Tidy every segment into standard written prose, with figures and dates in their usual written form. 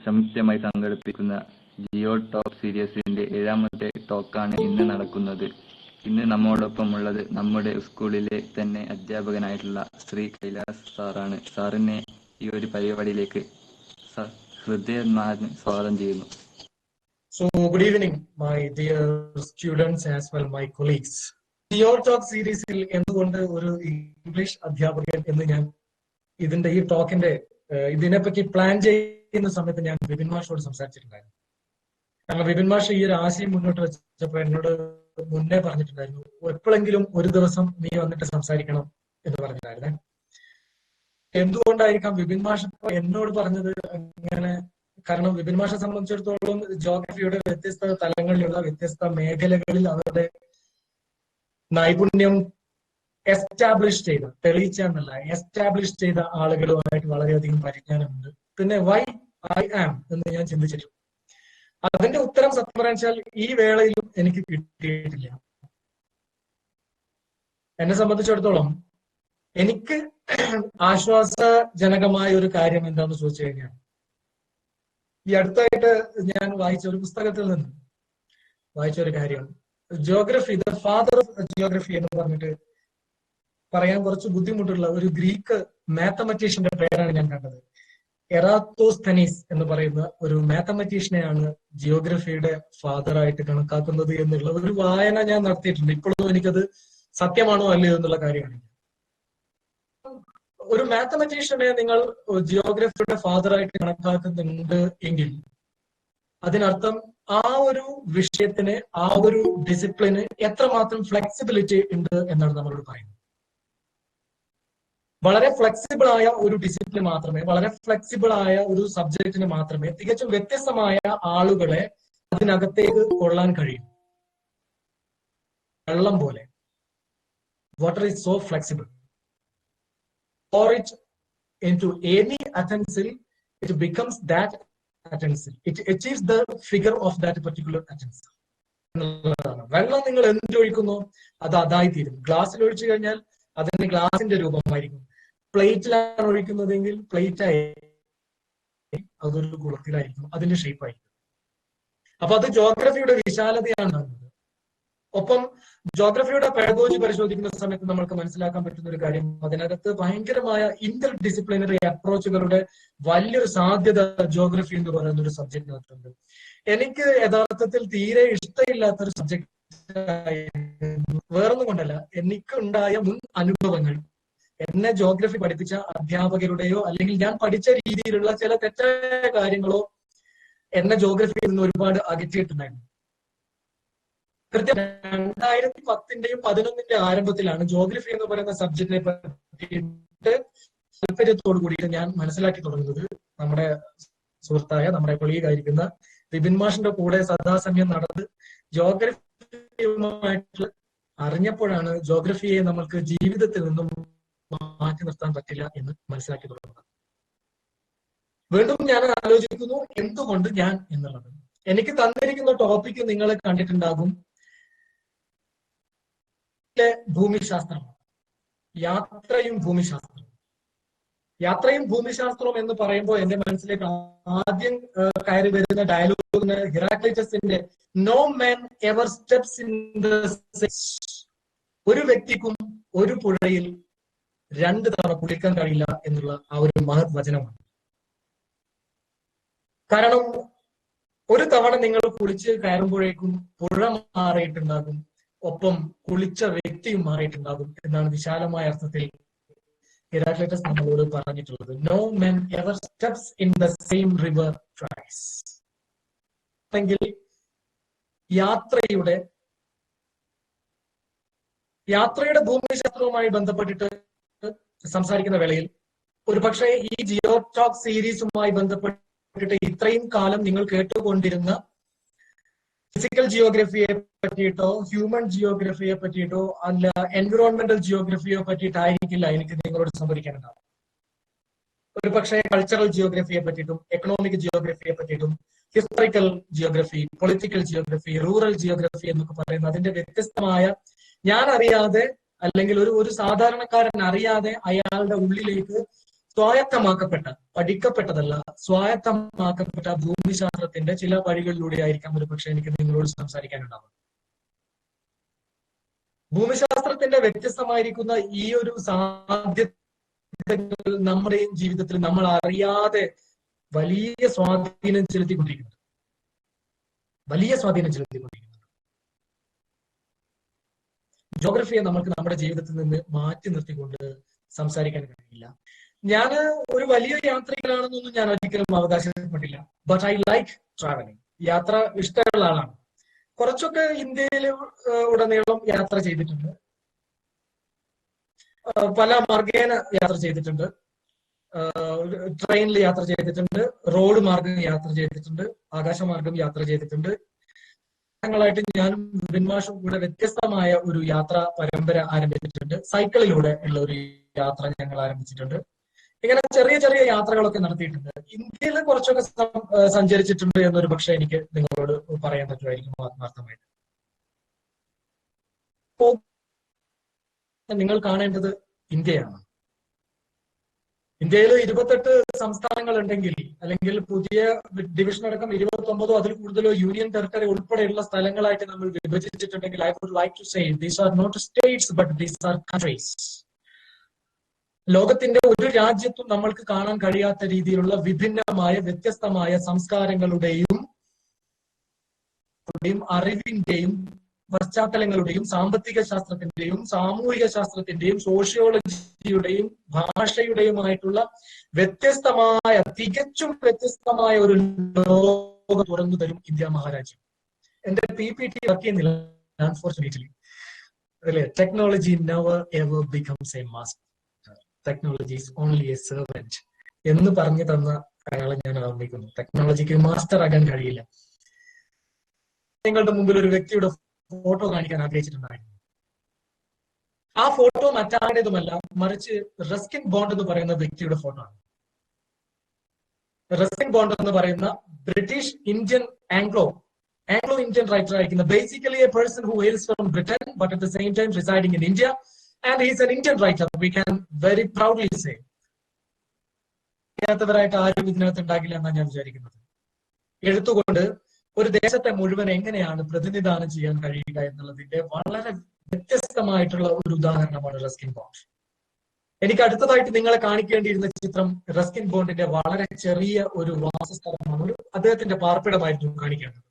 സംയുക്തമായി സംഘടിപ്പിക്കുന്ന ജിയോ ടോക്ക് സീരീസിന്റെ 7ാമത്തെ ടോക്കാണ് ഇന്ന് നടക്കുന്നത്. ഇന്ന് നമ്മോടൊപ്പം ഉള്ളത് നമ്മുടെ സ്കൂളിലെ തന്നെ അധ്യാപകനായിട്ടുള്ള ശ്രീ കൈലാസ് സാറാണ്. സാറിനെ ഈ ഒരു പരിപാടിയിലേക്ക് ഹൃദയമായി സ്വാഗതം ചെയ്യുന്നു. So, good evening, my dear students as well my colleagues. Jio talk സീരീസിൽ എന്തുകൊണ്ട് ഒരു ഇംഗ്ലീഷ് അധ്യാപകൻ എന്ന് ഞാൻ ഇതിന്റെ ഈ ടോക്കിന്റെ ഇതിനെപ്പറ്റി പ്ലാൻ ചെയ്യുന്ന സമയത്ത് ഞാൻ വിപിൻ മാഷോട് സംസാരിച്ചിട്ടുണ്ടായിരുന്നു. കാരണം വിപിൻ മാഷ് ഈ ഒരു ആശയം മുന്നോട്ട് വെച്ചപ്പോൾ എന്നോട് മുന്നേ പറഞ്ഞിട്ടുണ്ടായിരുന്നു, എപ്പോഴെങ്കിലും ഒരു ദിവസം നീ വന്നിട്ട് സംസാരിക്കണം എന്ന് പറഞ്ഞിട്ടുണ്ടായിരുന്നേ. എന്തുകൊണ്ടായിരിക്കാം വിപിൻ മാഷ് എന്നോട് പറഞ്ഞത് അങ്ങനെ? കാരണം വിപിൻ മാഷെ സംബന്ധിച്ചിടത്തോളം ജോഗ്രഫിയുടെ വ്യത്യസ്ത തലങ്ങളിലുള്ള വ്യത്യസ്ത മേഖലകളിൽ അവരുടെ നൈപുണ്യം എസ്റ്റാബ്ലിഷ് ചെയ്ത, തെളിയിച്ച എന്നല്ല, എസ്റ്റാബ്ലിഷ് ചെയ്ത ആളുകളുമായിട്ട് വളരെയധികം പരിജ്ഞാനമുണ്ട്. പിന്നെ വൈ ഐ ആം എന്ന് ഞാൻ ചിന്തിച്ചിട്ടു. അതിന്റെ ഉത്തരം സത്യം പറയാൻ ഈ വേളയിലും എനിക്ക് കിട്ടിയിട്ടില്ല. എന്നെ സംബന്ധിച്ചിടത്തോളം എനിക്ക് ആശ്വാസജനകമായ ഒരു കാര്യം എന്താന്ന് ചോദിച്ചു കഴിഞ്ഞാൽ, ഈ അടുത്തായിട്ട് ഞാൻ വായിച്ച ഒരു പുസ്തകത്തിൽ നിന്ന് വായിച്ച ഒരു കാര്യം, geography the father of geography എന്ന് പറഞ്ഞിട്ട് പറയാൻ കുറച്ച് ബുദ്ധിമുട്ടുള്ള ഒരു ഗ്രീക്ക് മാത്തമറ്റീഷ്യന്റെ പേരാണ് ഞാൻ കണ്ടത്. എറാത്തോസ്തനീസ് എന്ന് പറയുന്ന ഒരു മാത്തമറ്റീഷ്യനെയാണ് ജിയോഗ്രഫിയുടെ ഫാദറായിട്ട് കണക്കാക്കുന്നത് എന്നുള്ള ഒരു വായന ഞാൻ നടത്തിയിട്ടുണ്ട്. ഇപ്പോഴും എനിക്കത് സത്യമാണോ അല്ലയോ എന്നുള്ള കാര്യമാണ്. ഒരു മാത്തമറ്റീഷ്യനെ നിങ്ങൾ ജിയോഗ്രഫിയുടെ ഫാദറായിട്ട് കണക്കാക്കുന്നുണ്ട് എങ്കിൽ അതിനർത്ഥം ആ ഒരു വിഷയത്തിന്, ആ ഒരു ഡിസിപ്ലിന് എത്രമാത്രം ഫ്ലെക്സിബിലിറ്റി ഉണ്ട് എന്നാണ് നമ്മളോട് പറയുന്നത്. വളരെ ഫ്ലെക്സിബിൾ ആയ ഒരു ഡിസിപ്ലിൻ മാത്രമേ, വളരെ ഫ്ലെക്സിബിൾ ആയ ഒരു സബ്ജക്റ്റിന് മാത്രമേ തികച്ചും വ്യത്യസ്തമായ ആളുകളെ അതിനകത്തേക്ക് കൊള്ളാൻ കഴിയും. വെള്ളം പോലെ water is so flexible. Pour it into any utensil, it becomes that utensil. It achieves the figure of that particular utensil. വെള്ളം നിങ്ങൾ എന്തൊഴിക്കുന്നു അത് അതായി തീരും. ഗ്ലാസ്സിൽ ഒഴിച്ചു കഴിഞ്ഞാൽ അതിന് ഗ്ലാസിന്റെ രൂപമായിരിക്കും. പ്ലേറ്റിലാണ് ഒഴിക്കുന്നതെങ്കിൽ പ്ലേറ്റ് ആയി അതൊരു കുളത്തിലായിരിക്കും, അതിന്റെ ഷേപ്പായിരിക്കും. അപ്പൊ അത് ജോഗ്രഫിയുടെ വിശാലതയാണ്. ഒപ്പം ജോഗ്രഫിയുടെ പെഡഗോജി പരിശോധിക്കുന്ന സമയത്ത് നമ്മൾക്ക് മനസ്സിലാക്കാൻ പറ്റുന്ന ഒരു കാര്യം, അതിനകത്ത് ഭയങ്കരമായ ഇന്റർ ഡിസിപ്ലിനറി അപ്രോച്ചുകളുടെ വലിയൊരു സാധ്യത ജോഗ്രഫി എന്ന് പറയുന്ന ഒരു സബ്ജക്റ്റിനകത്തുണ്ട്. എനിക്ക് യഥാർത്ഥത്തിൽ തീരെ ഇഷ്ടമില്ലാത്തൊരു സബ്ജക്ട് വേറൊന്നും കൊണ്ടല്ല, എനിക്കുണ്ടായ മുൻ അനുഭവങ്ങൾ, എന്നെ ജോഗ്രഫി പഠിപ്പിച്ച അധ്യാപകരുടെയോ അല്ലെങ്കിൽ ഞാൻ പഠിച്ച രീതിയിലുള്ള ചില തെറ്റായ കാര്യങ്ങളോ എന്നെ ജോഗ്രഫിയിൽ നിന്ന് ഒരുപാട് അകറ്റിയിട്ടുണ്ടായിരുന്നു. കൃത്യം 2010-ന്റെയും 2011-ന്റെ ആരംഭത്തിലാണ് ജോഗ്രഫി എന്ന് പറയുന്ന സബ്ജക്റ്റിനെ പറ്റിയിട്ട് താല്പര്യത്തോടു കൂടിയിട്ട് ഞാൻ മനസ്സിലാക്കി തുടങ്ങുന്നത്. നമ്മുടെ സുഹൃത്തായ, നമ്മുടെ കൊളീഗായിരിക്കുന്ന വിപിൻ മാഷിന്റെ കൂടെ സദാസമയം നടന്ന് ജോഗ്രഫിയുമായിട്ട് അറിഞ്ഞപ്പോഴാണ് ജോഗ്രഫിയെ നമ്മൾക്ക് ജീവിതത്തിൽ നിന്നും മാറ്റി നിർത്താൻ പറ്റില്ല എന്ന് മനസ്സിലാക്കി തുടങ്ങുന്നത്. വീണ്ടും ഞാൻ ആലോചിക്കുന്നു എന്തുകൊണ്ട് ഞാൻ എന്നുള്ളത്. എനിക്ക് തന്നിരിക്കുന്ന ടോപ്പിക്ക് നിങ്ങൾ കണ്ടിട്ടുണ്ടാകും, ഭൂമിശാസ്ത്രമാണ്. യാത്രയും ഭൂമിശാസ്ത്രവും. യാത്രയും ഭൂമിശാസ്ത്രവും എന്ന് പറയുമ്പോൾ എന്റെ മനസ്സിലേക്ക് ആദ്യം കയറി വരുന്ന ഡയലോഗിന് ഹിറാക്ലിറ്റസിന്റെ no man ever steps in the sea. ഒരു വ്യക്തിക്കും ഒരു പുഴയിൽ 2 തവണ കുളിക്കാൻ കഴിയില്ല എന്നുള്ള ആ ഒരു മഹത് വചനമാണ്. കാരണം ഒരു തവണ നിങ്ങൾ കുളിച്ച് കയറുമ്പോഴേക്കും പുഴ മാറിയിട്ടുണ്ടാകും, ഒപ്പം കുളിച്ച വ്യക്തിയും മാറിയിട്ടുണ്ടാകും എന്നാണ് വിശാലമായ അർത്ഥത്തിൽ ഹെറാക്ലിറ്റസ് നമ്മളോട് പറഞ്ഞിട്ടുള്ളത്. No men ever steps in the same river twice. എങ്കിൽ യാത്രയുടെ ഭൂമിശാസ്ത്രവുമായി ബന്ധപ്പെട്ടിട്ട് സംസാരിക്കുന്ന വേളയിൽ ഒരു പക്ഷേ ഈ ജിയോ ടോക്ക് സീരീസുമായി ബന്ധപ്പെട്ടിട്ട് ഇത്രയും കാലം നിങ്ങൾ കേട്ടുകൊണ്ടിരുന്ന ഫിസിക്കൽ ജിയോഗ്രഫിയെ പറ്റിയിട്ടോ ഹ്യൂമൻ ജിയോഗ്രഫിയെ പറ്റിയിട്ടോ അല്ല എൻവിറോൺമെന്റൽ ജിയോഗ്രഫിയെ പറ്റിയിട്ടായിരിക്കില്ല എനിക്ക് നിങ്ങളോട് സംവദിക്കാനുണ്ടാവും. ഒരു പക്ഷേ കൾച്ചറൽ ജിയോഗ്രഫിയെ പറ്റിയിട്ടും എക്കണോമിക് ജിയോഗ്രഫിയെ പറ്റിയിട്ടും historical geography, political geography, rural geography എന്നൊക്കെ പറയുന്ന അതിന്റെ വ്യത്യസ്തമായ, ഞാൻ അറിയാതെ അല്ലെങ്കിൽ ഒരു സാധാരണക്കാരൻ അറിയാതെ അയാളുടെ ഉള്ളിലേക്ക് സ്വായത്തമാക്കപ്പെട്ട, പഠിക്കപ്പെട്ടതല്ല, സ്വായത്തമാക്കപ്പെട്ട ഭൂമിശാസ്ത്രത്തിന്റെ ചില വഴികളിലൂടെ ആയിരിക്കാം ഒരു പക്ഷെ എനിക്ക് നിങ്ങളോട് സംസാരിക്കാനുണ്ടാവും. ഭൂമിശാസ്ത്രത്തിന്റെ വ്യത്യസ്തമായിരിക്കുന്ന ഈ ഒരു സാധ്യതകൾ നമ്മുടെയും ജീവിതത്തിൽ നമ്മൾ അറിയാതെ വലിയ സ്വാധീനം ചെലുത്തിക്കൊണ്ടിരിക്കുന്നുണ്ട്. വലിയ സ്വാധീനം ചെലുത്തിക്കൊണ്ടിരിക്കുന്നുണ്ട്. ജോഗ്രഫിയെ നമുക്ക് നമ്മുടെ ജീവിതത്തിൽ നിന്ന് മാറ്റി നിർത്തിക്കൊണ്ട് സംസാരിക്കാൻ കഴിയില്ല. ഞാൻ ഒരു വലിയ യാത്രികനാണെന്നൊന്നും ഞാൻ ഒരിക്കലും അവകാശപ്പെട്ടില്ല. But I like travelling. യാത്ര ഇഷ്ടമുള്ള ആളാണ്. കുറച്ചൊക്കെ ഇന്ത്യയിൽ ഉടനീളം യാത്ര ചെയ്തിട്ടുണ്ട്. പല മാർഗേന യാത്ര ചെയ്തിട്ടുണ്ട്. ട്രെയിനിൽ യാത്ര ചെയ്തിട്ടുണ്ട്, റോഡ് മാർഗം യാത്ര ചെയ്തിട്ടുണ്ട്, ആകാശമാർഗം യാത്ര ചെയ്തിട്ടുണ്ട്. ായിട്ട് ഞാനും ബിൻമാഷും കൂടെ വ്യത്യസ്തമായ ഒരു യാത്രാ പരമ്പര ആരംഭിച്ചിട്ടുണ്ട്. സൈക്കിളിലൂടെ ഉള്ള ഒരു യാത്ര ഞങ്ങൾ ആരംഭിച്ചിട്ടുണ്ട്. ഇങ്ങനെ ചെറിയ ചെറിയ യാത്രകളൊക്കെ നടത്തിയിട്ടുണ്ട്. ഇന്ത്യയിൽ കുറച്ചൊക്കെ സഞ്ചരിച്ചിട്ടുണ്ട് എന്നൊരു പക്ഷെ എനിക്ക് നിങ്ങളോട് പറയാൻ പറ്റുമായിരിക്കും ആത്മാർത്ഥമായിട്ട്. നിങ്ങൾ കാണേണ്ടത് ഇന്ത്യയാണ്. ഇന്ത്യയിൽ 28 സംസ്ഥാനങ്ങൾ ഉണ്ടെങ്കിൽ, അല്ലെങ്കിൽ പുതിയ ഡിവിഷൻ അടക്കം 29 അതിൽ കൂടുതലോ യൂണിയൻ ടെറിട്ടറി ഉൾപ്പെടെയുള്ള സ്ഥലങ്ങളായിട്ട് നമ്മൾ വിഭജിച്ചിട്ടുണ്ടെങ്കിൽ, I would like to say these are not states but these are countries. ലോകത്തിന്റെ ഒരു രാജ്യത്തും നമ്മൾക്ക് കാണാൻ കഴിയാത്ത രീതിയിലുള്ള വിഭിന്നമായ വ്യത്യസ്തമായ സംസ്കാരങ്ങളുടെയും അറിവിന്റെയും പശ്ചാത്തലങ്ങളുടെയും സാമ്പത്തിക ശാസ്ത്രത്തിന്റെയും സാമൂഹിക ശാസ്ത്രത്തിന്റെയും സോഷ്യോളജിയുടെയും ഭാഷയുടെയുമായിട്ടുള്ള വ്യത്യസ്തമായ, തികച്ചും വ്യത്യസ്തമായ ഒരു ലോകം തുറന്നു തരും ഇന്ത്യ മഹാരാജ്യം. എന്റെ PPT വർക്ക് ചെയ്യുന്നില്ല അൺഫോർച്ചുനേറ്റ്ലി. അല്ലേ, technology never ever becomes A master, technology is only A servant എന്ന് പറഞ്ഞു തന്ന അയാളെ ഞാൻ ഓർമ്മിക്കുന്നു. ടെക്നോളജിക്ക് മാസ്റ്റർ ആകാൻ കഴിയില്ല. നിങ്ങളുടെ മുമ്പിൽ ഒരു വ്യക്തിയുടെ ഫോട്ടോ കാണിക്കാൻ ആഗ്രഹിച്ചിട്ടുണ്ടായിരുന്നു. ആ ഫോട്ടോ മറ്റാരുടേതുമല്ല, മറിച്ച് റസ്കിൻ ബോണ്ട് എന്ന് പറയുന്ന വ്യക്തിയുടെ ഫോട്ടോ ആണ്. റസ്കിൻ ബോണ്ട് എന്ന് പറയുന്ന British Indian Anglo Indian writer ആയിരിക്കുന്ന, basically a person who hails from Britain but at the same time residing in India, and he is an Indian writer. We can very proudly say. അറിയാത്തവരായിട്ട് ആരും ഇതിനകത്ത് ഉണ്ടാകില്ല എന്നാണ് ഞാൻ വിചാരിക്കുന്നത്. എഴുത്തുകൊണ്ട് ഒരു ദേശത്തെ മുഴുവൻ എങ്ങനെയാണ് പ്രതിനിധാനം ചെയ്യാൻ കഴിയുക എന്നുള്ളതിന്റെ വളരെ വ്യത്യസ്തമായിട്ടുള്ള ഒരു ഉദാഹരണമാണ് റസ്കിൻ ബോണ്ട്. എനിക്ക് അടുത്തതായിട്ട് നിങ്ങളെ കാണിക്കേണ്ടിയിരുന്ന ചിത്രം റസ്കിൻ ബോണ്ടിന്റെ വളരെ ചെറിയ ഒരു വാസസ്ഥലമാണ്, ഒരു അദ്ദേഹത്തിന്റെ പാർപ്പിടമായിരുന്നു കാണിക്കേണ്ടത്.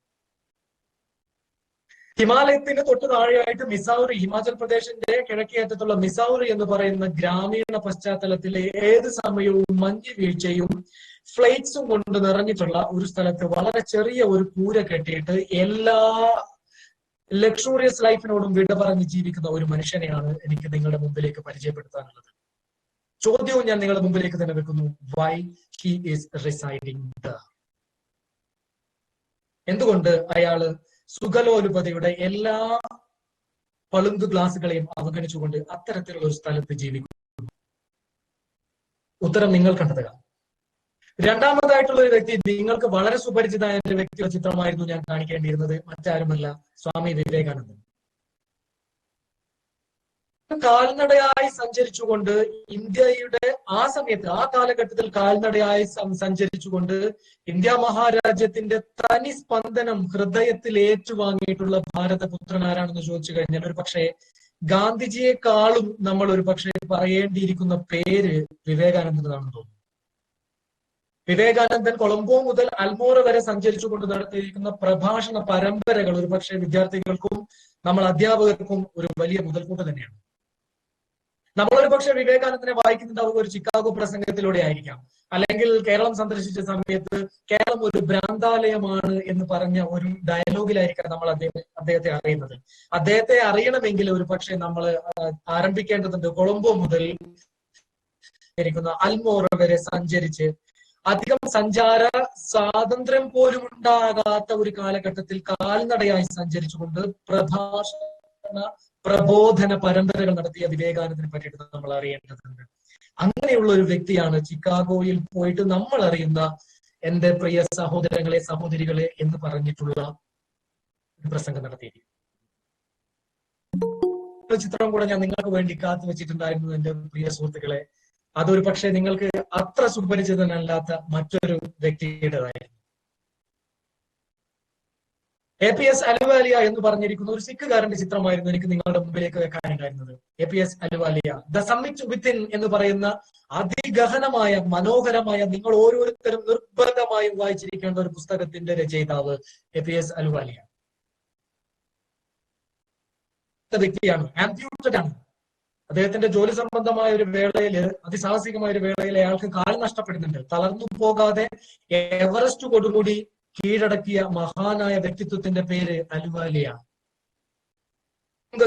ഹിമാലയത്തിന് തൊട്ട് താഴെയായിട്ട് മിസൗറി, ഹിമാചൽ പ്രദേശിന്റെ കിഴക്കേ അറ്റത്തുള്ള മിസൗറി എന്ന് പറയുന്ന ഗ്രാമീണ പശ്ചാത്തലത്തിലെ ഏത് സമയവും മഞ്ഞ് വീഴ്ചയും ഫ്ലൈറ്റ്സും കൊണ്ട് നിറഞ്ഞിട്ടുള്ള ഒരു സ്ഥലത്ത് വളരെ ചെറിയ ഒരു കൂര കെട്ടിയിട്ട് എല്ലാ ലക്ഷൂറിയസ് ലൈഫിനോടും വിട പറഞ്ഞ് ജീവിക്കുന്ന ഒരു മനുഷ്യനെയാണ് എനിക്ക് നിങ്ങളുടെ മുമ്പിലേക്ക് പരിചയപ്പെടുത്താനുള്ളത്. ചോദ്യവും ഞാൻ നിങ്ങളുടെ മുമ്പിലേക്ക് തന്നെ വെക്കുന്നു. Why he is residing there? എന്തുകൊണ്ട് അയാള് സുഖലോലുപതയുടെ എല്ലാ പളുങ്ക് ഗ്ലാസുകളെയും അവഗണിച്ചുകൊണ്ട് അത്തരത്തിലുള്ള ഒരു സ്ഥലത്ത് ജീവിക്കുന്നു? ഉത്തരം നിങ്ങൾ കണ്ടെത്തുക. രണ്ടാമതായിട്ടുള്ള ഒരു വ്യക്തി, നിങ്ങൾക്ക് വളരെ സുപരിചിതമായ ഒരു വ്യക്തിയുടെ ചിത്രമായിരുന്നു ഞാൻ കാണിക്കേണ്ടിയിരുന്നത്. മറ്റാരുമല്ല, സ്വാമി വിവേകാനന്ദൻ. കാൽനടയായി സഞ്ചരിച്ചുകൊണ്ട് ഇന്ത്യയുടെ ആ സമയത്ത്, ആ കാലഘട്ടത്തിൽ കാൽനടയായി സഞ്ചരിച്ചുകൊണ്ട് ഇന്ത്യ മഹാരാജ്യത്തിന്റെ തനി സ്പന്ദനം ഹൃദയത്തിൽ ഏറ്റുവാങ്ങിയിട്ടുള്ള ഭാരതപുത്രൻ ആരാണെന്ന് ചോദിച്ചു കഴിഞ്ഞാൽ ഒരു പക്ഷേ ഗാന്ധിജിയെക്കാളും നമ്മൾ ഒരു പക്ഷേ പറയേണ്ടിയിരിക്കുന്ന പേര് വിവേകാനന്ദനാണെന്ന് തോന്നുന്നു. വിവേകാനന്ദൻ കൊളംബോ മുതൽ അൽമോറ വരെ സഞ്ചരിച്ചുകൊണ്ട് നടത്തിയിരിക്കുന്ന പ്രഭാഷണ പരമ്പരകൾ ഒരു പക്ഷേ വിദ്യാർത്ഥികൾക്കും നമ്മൾ അധ്യാപകർക്കും ഒരു വലിയ മുതൽക്കൂട്ട് തന്നെയാണ്. നമ്മളൊരു പക്ഷെ വിവേകാനന്ദനെ വായിക്കുന്നുണ്ടാവുക ഒരു ചിക്കാഗോ പ്രസംഗത്തിലൂടെ ആയിരിക്കാം, അല്ലെങ്കിൽ കേരളം സന്ദർശിച്ച സമയത്ത് കേരളം ഒരു ഭ്രാന്താലയമാണ് എന്ന് പറഞ്ഞ ഒരു ഡയലോഗിലായിരിക്കാം നമ്മൾ അദ്ദേഹത്തെ അറിയുന്നത്. അദ്ദേഹത്തെ അറിയണമെങ്കിൽ ഒരു പക്ഷെ നമ്മൾ ആരംഭിക്കേണ്ടതുണ്ട് കൊളംബോ മുതൽ അൽമോറ വരെ സഞ്ചരിച്ച്, അധികം സഞ്ചാര സ്വാതന്ത്ര്യം പോലും ഉണ്ടാകാത്ത ഒരു കാലഘട്ടത്തിൽ കാൽനടയായി സഞ്ചരിച്ചുകൊണ്ട് പ്രബോധന പരമ്പരകൾ നടത്തിയ വിവേകാനന്ദനെ പറ്റിയിട്ട് നമ്മൾ അറിയേണ്ടതുണ്ട്. അങ്ങനെയുള്ള ഒരു വ്യക്തിയാണ് ചിക്കാഗോയിൽ പോയിട്ട് നമ്മൾ അറിയുന്ന എന്റെ പ്രിയ സഹോദരങ്ങളെ സഹോദരികളെ എന്ന് പറഞ്ഞിട്ടുള്ള പ്രസംഗം നടത്തിയിരിക്കുന്നത്. ചിത്രം കൂടെ ഞാൻ നിങ്ങൾക്ക് വേണ്ടി കാത്തു വെച്ചിട്ടുണ്ടായിരുന്നു എന്റെ പ്രിയ സുഹൃത്തുക്കളെ. അതൊരു പക്ഷേ നിങ്ങൾക്ക് അത്ര സുപരിചിതനല്ലാത്ത മറ്റൊരു വ്യക്തിയുടേതായിരുന്നു. APS അലുവാലിയ എന്ന് പറഞ്ഞിരിക്കുന്ന ഒരു സിഖുകാരന്റെ ചിത്രമായിരുന്നു എനിക്ക് നിങ്ങളുടെ മുമ്പിലേക്ക് വെക്കാനുണ്ടായിരുന്നത്. APS Ahluwalia, the summit within എന്ന് പറയുന്ന അതിഗഹനമായ മനോഹരമായ, നിങ്ങൾ ഓരോരുത്തരും നിർബന്ധമായും വായിച്ചിരിക്കേണ്ട ഒരു പുസ്തകത്തിന്റെ രചയിതാവ് APS അലുവാലിയ. വ്യക്തിയാണ്, ആംപ്യൂട്ടഡ് ആണ്. അദ്ദേഹത്തിന്റെ ജോലി സംബന്ധമായ ഒരു വേളയില്, അതിസാഹസികമായ ഒരു വേളയിൽ അയാൾക്ക് കാൽ നഷ്ടപ്പെടുന്നുണ്ട്. തളർന്നു പോകാതെ എവറസ്റ്റ് കൊടുകൂടി കീഴടക്കിയ മഹാനായ വ്യക്തിത്വത്തിന്റെ പേര് അലുവാലിയ.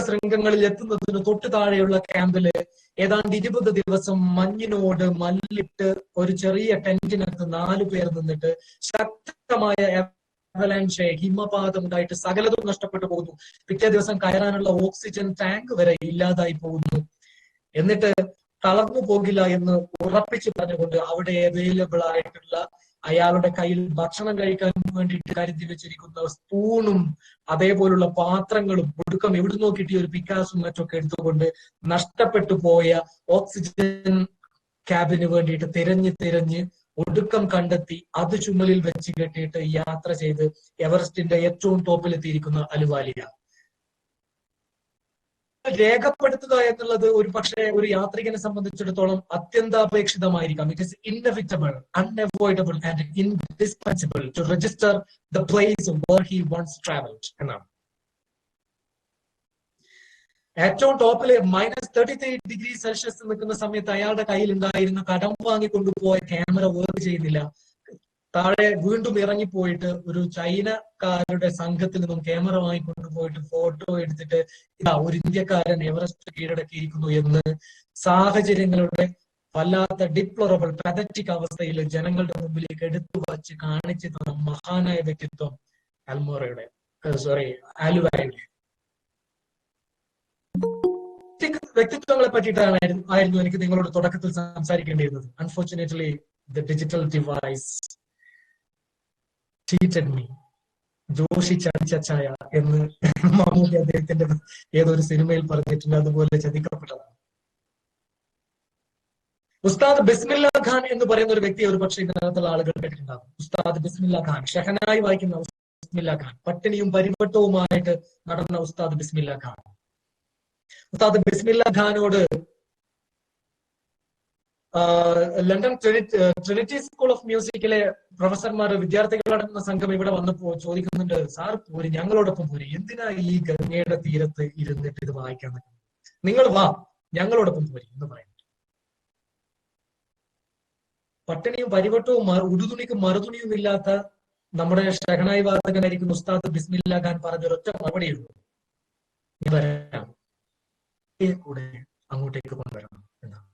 ശൃംഗങ്ങളിൽ എത്തുന്നതിന് തൊട്ടു താഴെയുള്ള ക്യാമ്പില് ഏതാണ്ട് 20 ദിവസം മഞ്ഞിനോട് മല്ലിട്ട് ഒരു ചെറിയ ടെന്റിനകത്ത് 4 പേർ നിന്നിട്ട് ശക്തമായ അവലാൻഷ്, ഹിമപാതം ഉണ്ടായിട്ട് സകലതും നഷ്ടപ്പെട്ടു പോകുന്നു. പിറ്റേ ദിവസം കയറാനുള്ള ഓക്സിജൻ ടാങ്ക് വരെ ഇല്ലാതായി പോകുന്നു. എന്നിട്ട് തളർന്നു പോകില്ല എന്ന് ഉറപ്പിച്ചു പറഞ്ഞുകൊണ്ട് അവിടെ അവൈലബിൾ ആയിട്ടുള്ള അയാളുടെ കയ്യിൽ ഭക്ഷണം കഴിക്കാൻ വേണ്ടിയിട്ട് കരുതി വെച്ചിരിക്കുന്ന സ്പൂണും അതേപോലുള്ള പാത്രങ്ങളും ഒടുക്കം എവിടുന്നോ കിട്ടിയ ഒരു പിക്കാസും മറ്റൊക്കെ എടുത്തുകൊണ്ട് നഷ്ടപ്പെട്ടു പോയ ഓക്സിജൻ ക്യാബിന് വേണ്ടിയിട്ട് തിരഞ്ഞ് ഒടുക്കം കണ്ടെത്തി അത് ചുമലിൽ വെച്ച് കെട്ടിയിട്ട് യാത്ര ചെയ്ത് എവറസ്റ്റിന്റെ ഏറ്റവും ടോപ്പിലെത്തിയിരിക്കുന്ന അലുവാലിയ. രേഖപ്പെടുത്തുക എന്നുള്ളത് ഒരു പക്ഷേ ഒരു യാത്രികനെ സംബന്ധിച്ചിടത്തോളം അത്യന്താപേക്ഷിതമായിരിക്കാം. It is inevitable, unavoidable and indispensable to register the place where he once travelled എന്നാണ്. ഏറ്റവും ടോപ്പില് -33°C നിൽക്കുന്ന സമയത്ത് അയാളുടെ കയ്യിൽ ഉണ്ടായിരുന്ന കടം വാങ്ങിക്കൊണ്ടുപോയ ക്യാമറ വർക്ക് ചെയ്യുന്നില്ല. താഴെ വീണ്ടും ഇറങ്ങിപ്പോയിട്ട് ഒരു ചൈനക്കാരുടെ സംഘത്തിൽ നിന്നും ക്യാമറ വാങ്ങിക്കൊണ്ടുപോയിട്ട് ഫോട്ടോ എടുത്തിട്ട് ഇതാ ഒരു ഇന്ത്യക്കാരൻ എവറസ്റ്റ് കീഴടക്കിയിരിക്കുന്നു എന്ന് സാഹചര്യങ്ങളുടെ വല്ലാത്ത ഡിപ്ലോറബിൾ പതറ്റിക് അവസ്ഥയിൽ ജനങ്ങളുടെ മുമ്പിലേക്ക് എടുത്തു വച്ച് കാണിച്ചു തന്ന മഹാനായ വ്യക്തിത്വം ആലുവായുടെ. വ്യക്തിത്വങ്ങളെ പറ്റിയിട്ടായിരുന്നു എനിക്ക് നിങ്ങളോട് തുടക്കത്തിൽ സംസാരിക്കേണ്ടിയിരുന്നത്. Unfortunately the digital device cheated me. Joshi ചതിച്ചായ എന്ന് മമ്മൂട്ടി അദ്ദേഹത്തിന്റെ ഏതൊരു സിനിമയിൽ പറഞ്ഞിട്ടുണ്ട്. അതുപോലെ ചതിക്കപ്പെട്ടതാണ്. ഉസ്താദ് ബിസ്മില്ല ഖാൻ എന്ന് പറയുന്ന ഒരു വ്യക്തിയെ ഒരു പക്ഷേ ഇതിനകത്തുള്ള ആളുകൾ കേട്ടിട്ടുണ്ടാകും. ഉസ്താദ് ബിസ്മില്ല ഖാൻ, ഷഹനായി വായിക്കുന്ന ബിസ്മില്ല ഖാൻ, പട്ടിണിയും പരിവട്ടവുമായിട്ട് നടന്ന ഉസ്താദ് ബിസ്മില്ല ഖാൻ. ഉസ്താദ് ബിസ്മില്ല ഖാനോട് ലണ്ടൻ ട്രിനിറ്റി സ്കൂൾ ഓഫ് മ്യൂസിക്കിലെ പ്രൊഫസർമാർ, വിദ്യാർത്ഥികളടങ്ങുന്ന സംഘം ഇവിടെ വന്നപ്പോ ചോദിക്കുന്നുണ്ട്, സാർ പോരി, ഞങ്ങളോടൊപ്പം പോരി, എന്തിനാ ഈ ഗംഗയുടെ തീരത്ത് ഇരുന്നിട്ട് ഇത് വായിക്കാൻ പറ്റും, നിങ്ങൾ വാ ഞങ്ങളോടൊപ്പം പോരി എന്ന് പറയുന്നു. പട്ടിണിയും പരിവട്ടവും ഉടുതുണിക്കും മറുതുണിയും ഇല്ലാത്ത നമ്മുടെ ഷഹനായി വാദകനായിരിക്കുന്ന ഉസ്താദ് ബിസ്മില്ല ഖാൻ പറഞ്ഞൊരൊറ്റ മറുപടിയുള്ളൂ, വരാം, കൂടെ അങ്ങോട്ടേക്ക് കൊണ്ടുവരണം എന്നാണ്.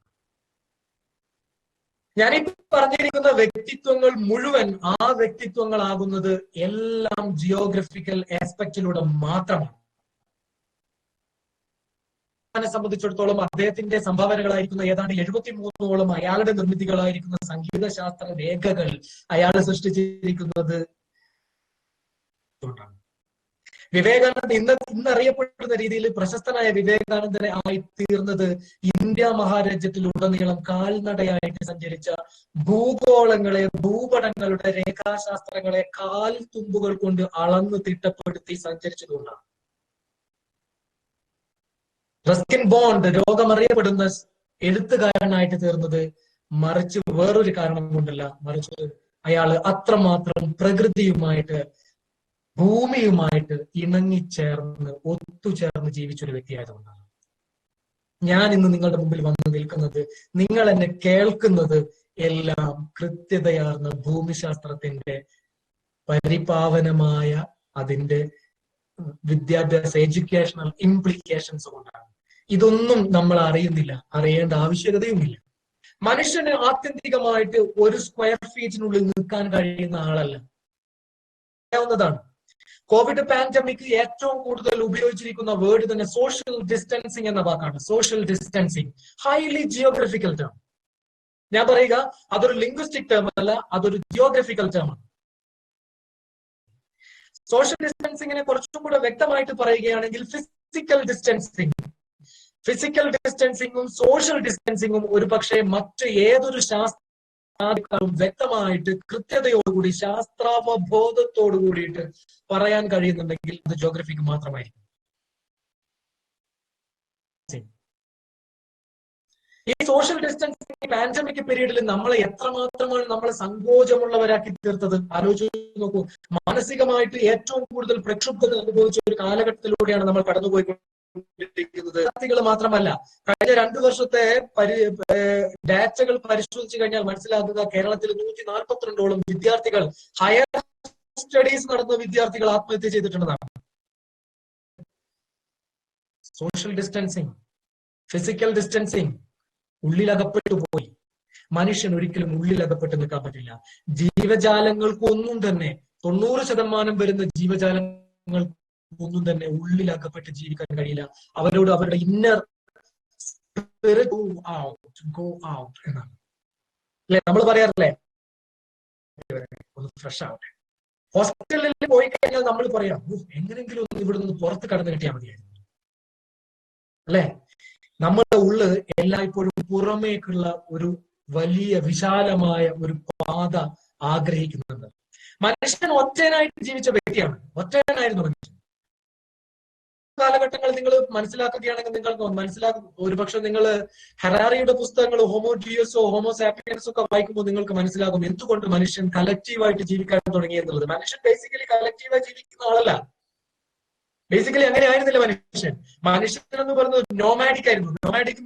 ഞാനീ പറഞ്ഞിരിക്കുന്ന വ്യക്തിത്വങ്ങൾ മുഴുവൻ ആ വ്യക്തിത്വങ്ങളാകുന്നത് എല്ലാം ജിയോഗ്രഫിക്കൽ ആസ്പെക്റ്റിലൂടെ മാത്രമാണ്. സംബന്ധിച്ചിടത്തോളം അദ്ദേഹത്തിന്റെ സംഭാവനകളായിരിക്കുന്ന ഏതാണ്ട് 73ഓളം അയാളുടെ നിർമ്മിതികളായിരിക്കുന്ന സംഗീതശാസ്ത്ര രേഖകൾ അയാൾ സൃഷ്ടിച്ചിരിക്കുന്നത്. വിവേകാനന്ദ ഇന്നറിയപ്പെടുന്ന രീതിയിൽ പ്രശസ്തനായ വിവേകാനന്ദനെ ആയി തീർന്നത് ഇന്ത്യ മഹാരാജ്യത്തിലുടനീളം കാൽനടയായിട്ട് സഞ്ചരിച്ച ഭൂഗോളങ്ങളെ, ഭൂപടങ്ങളുടെ രേഖാശാസ്ത്രങ്ങളെ കാൽ തുമ്പുകൾ കൊണ്ട് അളന്നു തിട്ടപ്പെടുത്തി സഞ്ചരിച്ചതുകൊണ്ടാണ്. റസ്കിൻ ബോണ്ട് രോഗമറിയപ്പെടുന്ന എഴുത്തുകാരനായിട്ട് തീർന്നത് മറിച്ച് വേറൊരു കാരണം കൊണ്ടല്ല, മറിച്ച് അയാൾ അത്രമാത്രം പ്രകൃതിയുമായിട്ട്, ഭൂമിയുമായിട്ട് ഇണങ്ങിച്ചേർന്ന് ഒത്തുചേർന്ന് ജീവിച്ചൊരു വ്യക്തിയായതുകൊണ്ടാണ്. ഞാൻ ഇന്ന് നിങ്ങളുടെ മുമ്പിൽ വന്ന് നിൽക്കുന്നത്, നിങ്ങൾ എന്നെ കേൾക്കുന്നത് എല്ലാം കൃത്യതയാർന്ന ഭൂമിശാസ്ത്രത്തിന്റെ പരിപാവനമായ അതിന്റെ വിദ്യാഭ്യാസ എഡ്യൂക്കേഷണൽ ഇംപ്ലിക്കേഷൻസ് കൊണ്ടാണ്. ഇതൊന്നും നമ്മൾ അറിയുന്നില്ല, അറിയേണ്ട ആവശ്യകതയുമില്ല. മനുഷ്യന് ആത്യന്തികമായിട്ട് ഒരു സ്ക്വയർ ഫീറ്റിനുള്ളിൽ നിൽക്കാൻ കഴിയുന്ന ആളല്ല. ാണ് കോവിഡ് പാൻഡമിക് ഏറ്റവും കൂടുതൽ ഉപയോഗിച്ചിരിക്കുന്ന വേർഡ് തന്നെ സോഷ്യൽ ഡിസ്റ്റൻസിങ് എന്ന വാക്കാണ്. Social distancing, highly geographical term. ഞാൻ പറയുക, അതൊരു ലിംഗ്വിസ്റ്റിക് ടേം അല്ല, അതൊരു ജിയോഗ്രഫിക്കൽ ടേം ആണ്. സോഷ്യൽ ഡിസ്റ്റൻസിങ്ങിനെ കുറച്ചും കൂടെ വ്യക്തമായിട്ട് പറയുകയാണെങ്കിൽ ഫിസിക്കൽ ഡിസ്റ്റൻസിങ്. ഫിസിക്കൽ ഡിസ്റ്റൻസിങ്ങും സോഷ്യൽ ഡിസ്റ്റൻസിങ്ങും ഒരു പക്ഷേ മറ്റ് ഏതൊരു ശാസ്ത്രവും വ്യക്തമായിട്ട് കൃത്യതയോടുകൂടി ശാസ്ത്രാവബോധത്തോടു കൂടിയിട്ട് പറയാൻ കഴിയുന്നുണ്ടെങ്കിൽ അത് ജോഗ്രഫിക്ക് മാത്രമായിരിക്കും. ഈ സോഷ്യൽ ഡിസ്റ്റൻസിങ് പാൻഡമിക് പീരീഡിൽ നമ്മളെ എത്രമാത്രമാണ് നമ്മളെ സങ്കോചമുള്ളവരാക്കി തീർത്തത് ആലോചിച്ച് നോക്കൂ. മാനസികമായിട്ട് ഏറ്റവും കൂടുതൽ പ്രക്ഷുബ്ധത അനുഭവിച്ച ഒരു കാലഘട്ടത്തിലൂടെയാണ് നമ്മൾ കടന്നുപോയിക്കൊണ്ടിരിക്കുന്നത്. വിദ്യാർത്ഥികൾ മാത്രമല്ല, കഴിഞ്ഞ 2 വർഷത്തെ ഡാറ്റകൾ പരിശോധിച്ചു കഴിഞ്ഞാൽ മനസ്സിലാക്കുക കേരളത്തിൽ 142ഓളം വിദ്യാർത്ഥികൾ ഹയർ സ്റ്റഡീസ് നടന്ന വിദ്യാർത്ഥികൾ ആത്മഹത്യ ചെയ്തിട്ടുണ്ടെന്നാണ്. സോഷ്യൽ ഡിസ്റ്റൻസിങ്, ഫിസിക്കൽ ഡിസ്റ്റൻസിങ്, ഉള്ളിലകപ്പെട്ടു പോയി. മനുഷ്യൻ ഒരിക്കലും ഉള്ളിലകപ്പെട്ട് നിൽക്കാൻ പറ്റില്ല. ജീവജാലങ്ങൾക്കൊന്നും തന്നെ 90% വരുന്ന ജീവജാലങ്ങൾക്കൊന്നും തന്നെ ഉള്ളിലകപ്പെട്ട് ജീവിക്കാൻ കഴിയില്ല. അവരോട് അവരുടെ ഇന്നർ ഗോ ഔട്ട് എന്നാണ് അല്ലെ നമ്മൾ പറയാറില്ലേ, ഒന്ന് ഫ്രഷ് ആവട്ടെ. ഹോസ്പിറ്റലിൽ പോയി കഴിഞ്ഞാൽ നമ്മൾ പറയാം എങ്ങനെങ്കിലും ഒന്ന് ഇവിടെ നിന്ന് പുറത്ത് കടന്നു കിട്ടിയാൽ മതിയായിരുന്നു അല്ലെ. നമ്മുടെ ഉള്ള് എല്ലായ്പ്പോഴും പുറമേക്കുള്ള ഒരു വലിയ വിശാലമായ ഒരു പാത ആഗ്രഹിക്കുന്നുണ്ട്. മനുഷ്യൻ ഒറ്റനായിട്ട് ജീവിച്ച വ്യക്തിയാണ്, ഒറ്റനായിരുന്നു മനുഷ്യൻ. കാലഘട്ടങ്ങൾ നിങ്ങൾ മനസ്സിലാക്കുകയാണെങ്കിൽ നിങ്ങൾ മനസ്സിലാക്കും. ഒരുപക്ഷെ നിങ്ങൾ ഹെറാറിയുടെ പുസ്തകങ്ങൾ ഹോമോ ഡിയോസോ ഹോമോ സാപ്പിയൻസോ ഒക്കെ വായിക്കുമ്പോൾ നിങ്ങൾക്ക് മനസ്സിലാകും എന്തുകൊണ്ട് മനുഷ്യൻ കലക്റ്റീവായിട്ട് ജീവിക്കാൻ തുടങ്ങി എന്നുള്ളത്. മനുഷ്യൻ ബേസിക്കലി കലക്റ്റീവായി ജീവിക്കുന്ന ആളല്ല. ബേസിക്കലി അങ്ങനെ ആയിരുന്നില്ല മനുഷ്യൻ. മനുഷ്യൻ എന്ന് പറയുന്നത് നോമാഡിക് ആയിരുന്നു. നോമാഡിക്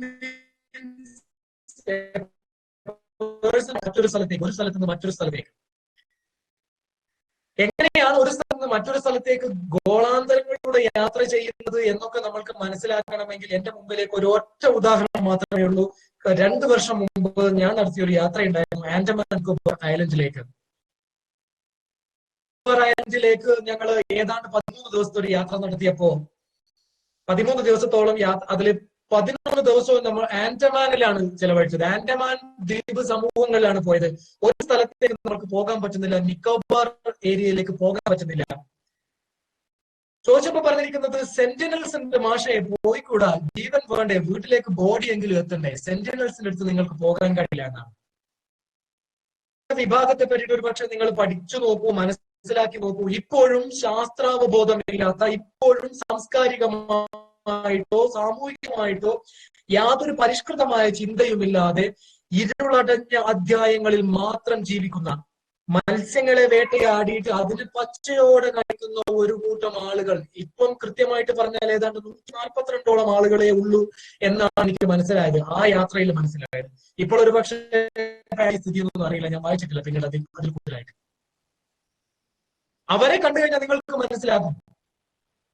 മറ്റൊരു സ്ഥലത്തേക്ക്, ഒരു സ്ഥലത്ത് നിന്ന് മറ്റൊരു സ്ഥലത്തേക്ക്. എങ്ങനെയാണ് ഒരു സ്ഥലത്ത് നിന്ന് മറ്റൊരു സ്ഥലത്തേക്ക് ഗോളാന്തരങ്ങളിലൂടെ യാത്ര ചെയ്യുന്നത് എന്നൊക്കെ നമ്മൾക്ക് മനസ്സിലാക്കണമെങ്കിൽ എന്റെ മുമ്പിലേക്ക് ഒരു ഒറ്റ ഉദാഹരണം മാത്രമേ ഉള്ളൂ. 2 വർഷം മുമ്പ് ഞാൻ നടത്തിയ ഒരു യാത്രയുണ്ടായിരുന്നു ആൻഡമാൻ നിക്കോബാർ ഐലൻഡിലേക്ക്. ഐലൻഡിലേക്ക് ഞങ്ങൾ ഏതാണ്ട് 13 ദിവസത്തെ ഒരു യാത്ര നടത്തിയപ്പോ 13 ദിവസത്തോളം അതിൽ 11 ദിവസവും നമ്മൾ ആൻഡമാനിലാണ് ചെലവഴിച്ചത്. ആൻഡമാൻ ദ്വീപ് സമൂഹങ്ങളിലാണ് പോയത്. ഒരു സ്ഥലത്തേക്ക് നമുക്ക് പോകാൻ പറ്റുന്നില്ല, നിക്കോബാർ ഏരിയയിലേക്ക് പോകാൻ പറ്റുന്നില്ല. ചോദിച്ചപ്പോ പറഞ്ഞിരിക്കുന്നത് സെന്റിനൽസിന്റെ മാഷയെ പോയിക്കൂടാ, ജീവൻ വേണ്ടേ, വീട്ടിലേക്ക് ബോഡി എങ്കിലും എത്തണ്ടേ, സെന്റിനൽസിന്റെ അടുത്ത് നിങ്ങൾക്ക് പോകാൻ കഴിയില്ല എന്നാണ്. വിഭാഗത്തെ പറ്റിയിട്ട് ഒരു പക്ഷെ നിങ്ങൾ പഠിച്ചു നോക്കൂ, മനസ്സിലാക്കി നോക്കൂ. ഇപ്പോഴും ശാസ്ത്രാവബോധമില്ലാത്ത, ഇപ്പോഴും സാംസ്കാരികമായിട്ടോ സാമൂഹികമായിട്ടോ യാതൊരു പരിഷ്കൃതമായ ചിന്തയുമില്ലാതെ ഇരുളടഞ്ഞ അധ്യായങ്ങളിൽ മാത്രം ജീവിക്കുന്ന, മത്സ്യങ്ങളെ വേട്ടയാടിയിട്ട് അതിന് പച്ചയോടെ കഴിക്കുന്ന ഒരു കൂട്ടം ആളുകൾ ഇപ്പം കൃത്യമായിട്ട് പറഞ്ഞാൽ ഏതാണ്ട് 142ഓളം ആളുകളെ ഉള്ളൂ എന്നാണ് എനിക്ക് മനസ്സിലായത്, ആ യാത്രയിൽ മനസ്സിലായത്. ഇപ്പോൾ ഒരു പക്ഷേ സ്ഥിതിയൊന്നും അറിയില്ല, ഞാൻ വായിച്ചിട്ടില്ല പിന്നീട് അതിൽ കൂടുതലായിട്ട്. അവരെ കണ്ടു കഴിഞ്ഞാൽ നിങ്ങൾക്ക് മനസ്സിലാകും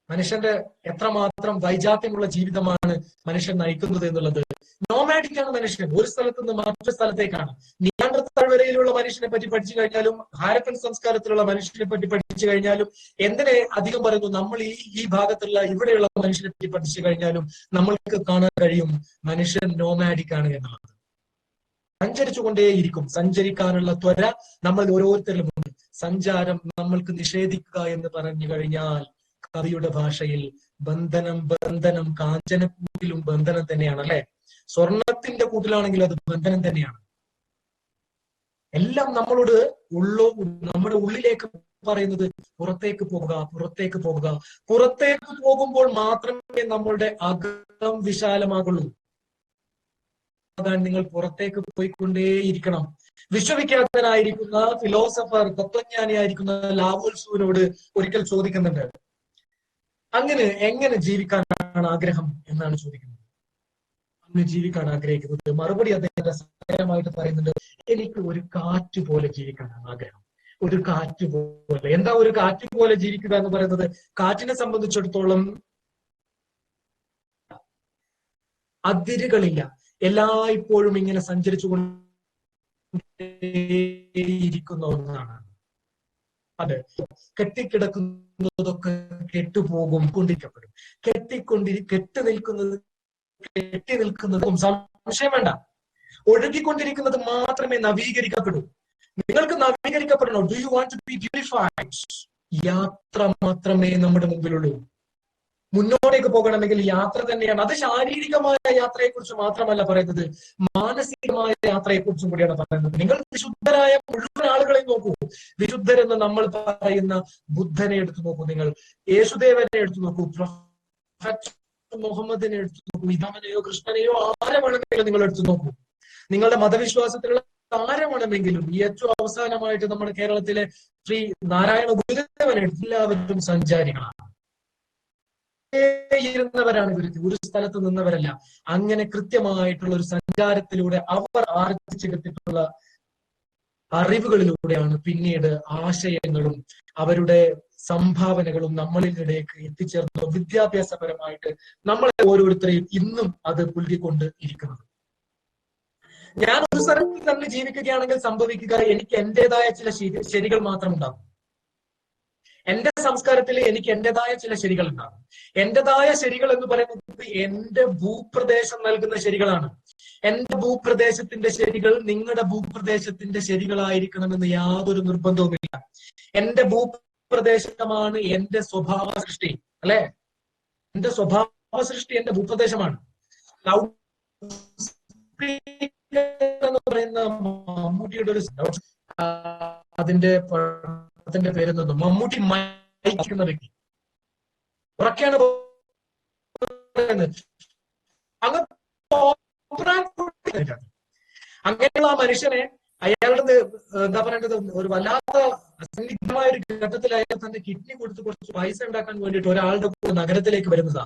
മനുഷ്യന്റെ എത്രമാത്രം വൈജാത്യമുള്ള ജീവിതമാണ് മനുഷ്യൻ നയിക്കുന്നത് എന്നുള്ളത്. നോമാഡിക്കാണ് മനുഷ്യൻ, ഒരു സ്ഥലത്ത് നിന്ന് മറ്റൊരു സ്ഥലത്തേക്കാണ്. നിയാൻഡർത്താൾ വരയിലുള്ള മനുഷ്യനെ പറ്റി പഠിച്ചു കഴിഞ്ഞാലും ഹാരപ്പൻ സംസ്കാരത്തിലുള്ള മനുഷ്യനെ പറ്റി പഠിച്ചു കഴിഞ്ഞാലും എന്തിനെ അധികം പറയുന്നു, നമ്മൾ ഈ ഭാഗത്തുള്ള ഇവിടെയുള്ള മനുഷ്യനെ പറ്റി പഠിച്ചു കഴിഞ്ഞാലും നമ്മൾക്ക് കാണാൻ കഴിയും മനുഷ്യൻ നോമാഡിക്കാണ് എന്നുള്ളത്. സഞ്ചരിച്ചുകൊണ്ടേയിരിക്കും. സഞ്ചരിക്കാനുള്ള ത്വര നമ്മൾ ഓരോരുത്തരിലുമുണ്ട്. സഞ്ചാരം നമ്മൾക്ക് നിഷേധിക്കുക എന്ന് പറഞ്ഞു കഴിഞ്ഞാൽ കവിയുടെ ഭാഷയിൽ ബന്ധനം ബന്ധനം കാഞ്ചനക്കൂട്ടിലും ബന്ധനം തന്നെയാണ് അല്ലെ. സ്വർണത്തിന്റെ കൂട്ടിലാണെങ്കിൽ അത് ബന്ധനം തന്നെയാണ്. എല്ലാം നമ്മളോട് നമ്മുടെ ഉള്ളിലേക്ക് പറയുന്നത് പുറത്തേക്ക് പോകുക, പുറത്തേക്ക് പോകുക. പുറത്തേക്ക് പോകുമ്പോൾ മാത്രമേ നമ്മളുടെ അകം വിശാലമാകുള്ളൂ. അതാണ് നിങ്ങൾ പുറത്തേക്ക് പോയിക്കൊണ്ടേയിരിക്കണം. വിശ്വവിഖ്യാതനായിരിക്കുന്ന ഫിലോസഫർ, തത്വജ്ഞാനിയായിരിക്കുന്ന ലാവോത്സുവിനോട് ഒരിക്കൽ ചോദിക്കുന്നുണ്ട്, അങ്ങനെ എങ്ങനെ ജീവിക്കാനാണ് ആഗ്രഹം എന്നാണ് ചോദിക്കുന്നത്. അങ്ങനെ ജീവിക്കാൻ ആഗ്രഹിക്കുന്നത് മറുപടി അദ്ദേഹം രസകരമായിട്ട് പറയുന്നുണ്ട്, എനിക്ക് ഒരു കാറ്റ് പോലെ ജീവിക്കാനാണ് ആഗ്രഹം. ഒരു കാറ്റ് പോലെ. എന്താ ഒരു കാറ്റ് പോലെ ജീവിക്കുക എന്ന് പറയുന്നത്? കാറ്റിനെ സംബന്ധിച്ചിടത്തോളം അതിരുകളില്ല, എല്ലായ്പ്പോഴും ഇങ്ങനെ സഞ്ചരിച്ചുകൊണ്ടിരിക്കുന്ന ഒന്നാണ്. അത് കെട്ടിക്കിടക്കുന്നതൊക്കെ കെട്ടുപോകും, കൊണ്ടിരിക്കപ്പെടും. കെട്ടി നിൽക്കുന്നതും സംശയം വേണ്ട, ഒഴുകിക്കൊണ്ടിരിക്കുന്നത് മാത്രമേ നവീകരിക്കപ്പെടൂ. നിങ്ങൾക്ക് നവീകരിക്കപ്പെടണോ? Do you want to be beautified? യാത്ര മാത്രമേ നമ്മുടെ മുമ്പിലുള്ളൂ. മുന്നോട്ടേക്ക് പോകണമെങ്കിൽ യാത്ര തന്നെയാണ്. അത് ശാരീരികമായ യാത്രയെ കുറിച്ച് മാത്രമല്ല പറയുന്നത്, മാനസികമായ യാത്രയെ കുറിച്ചും കൂടിയാണ് പറയുന്നത്. നിങ്ങൾ വിശുദ്ധരായ മുഴുവൻ ആളുകളെ നോക്കൂ. വിശുദ്ധരെന്ന് നമ്മൾ പറയുന്ന ബുദ്ധനെ എടുത്തു നോക്കൂ, നിങ്ങൾ യേശുദേവനെ എടുത്തു നോക്കൂ, മുഹമ്മദിനെ എടുത്തു നോക്കൂ, ഇതാമനെയോ കൃഷ്ണനെയോ ആരെ വേണമെങ്കിലും നിങ്ങൾ എടുത്തു നോക്കൂ. നിങ്ങളുടെ മതവിശ്വാസത്തിലുള്ള ആരെ വേണമെങ്കിലും. ഏറ്റവും അവസാനമായിട്ട് നമ്മുടെ കേരളത്തിലെ ശ്രീ നാരായണ ഗുരുദേവനെ എല്ലാവരും സഞ്ചാരികളാണ്, ഇരുന്നവരാണ് ഇവർ, ഒരു സ്ഥലത്ത് നിന്നവരല്ല. അങ്ങനെ കൃത്യമായിട്ടുള്ള ഒരു സഞ്ചാരത്തിലൂടെ അവർ ആർജിച്ചെടുത്തിട്ടുള്ള അറിവുകളിലൂടെയാണ് പിന്നീട് ആശയങ്ങളും അവരുടെ സംഭാവനകളും നമ്മളിലേക്ക് എത്തിച്ചേർന്നത്. വിദ്യാഭ്യാസപരമായിട്ട് നമ്മളെ ഓരോരുത്തരെയും ഇന്നും അത് പുൽകിക്കൊണ്ട് ഇരിക്കുന്നത്. ഞാൻ ഒരു സ്ഥലത്ത് തന്നെ ജീവിക്കുകയാണെങ്കിൽ സംഭവിക്കുക, എനിക്ക് എന്റേതായ ചില ശരികൾ മാത്രം ഉണ്ടാകും. എന്റെ സംസ്കാരത്തിൽ എനിക്ക് എന്റേതായ ചില ശരികൾ ഉണ്ടാകും. എന്റേതായ ശരികൾ എന്ന് പറയുന്നത് എന്റെ ഭൂപ്രദേശം നൽകുന്ന ശരികളാണ്. എന്റെ ഭൂപ്രദേശത്തിന്റെ ശരികൾ നിങ്ങളുടെ ഭൂപ്രദേശത്തിന്റെ ശരികളായിരിക്കണമെന്ന് യാതൊരു നിർബന്ധവുമില്ല. എന്റെ ഭൂപ്രദേശമാണ് എന്റെ സ്വഭാവ സൃഷ്ടി, അല്ലെ? എന്റെ സ്വഭാവ സൃഷ്ടി എന്റെ ഭൂപ്രദേശമാണ്. എന്ന് പറയുന്ന മമ്മൂട്ടിയുടെ ഒരു അതിന്റെ പേരെന്തോ, മമ്മൂട്ടി മയക്കുന്ന വ്യക്തി ഉറക്കെയാണ് അങ്ങനെയുള്ള ആ മനുഷ്യനെ അയാളുടെ എന്താ പറയേണ്ടത്, ഒരു വല്ലാത്ത അസന്നിഗ്ധമായ ഒരു ഘട്ടത്തിൽ അയാൾ തന്റെ കിഡ്നി കൊടുത്ത് കുറച്ച് പൈസ ഉണ്ടാക്കാൻ വേണ്ടിയിട്ട് ഒരാളുടെ കൂടെ നഗരത്തിലേക്ക് വരുന്നതാ.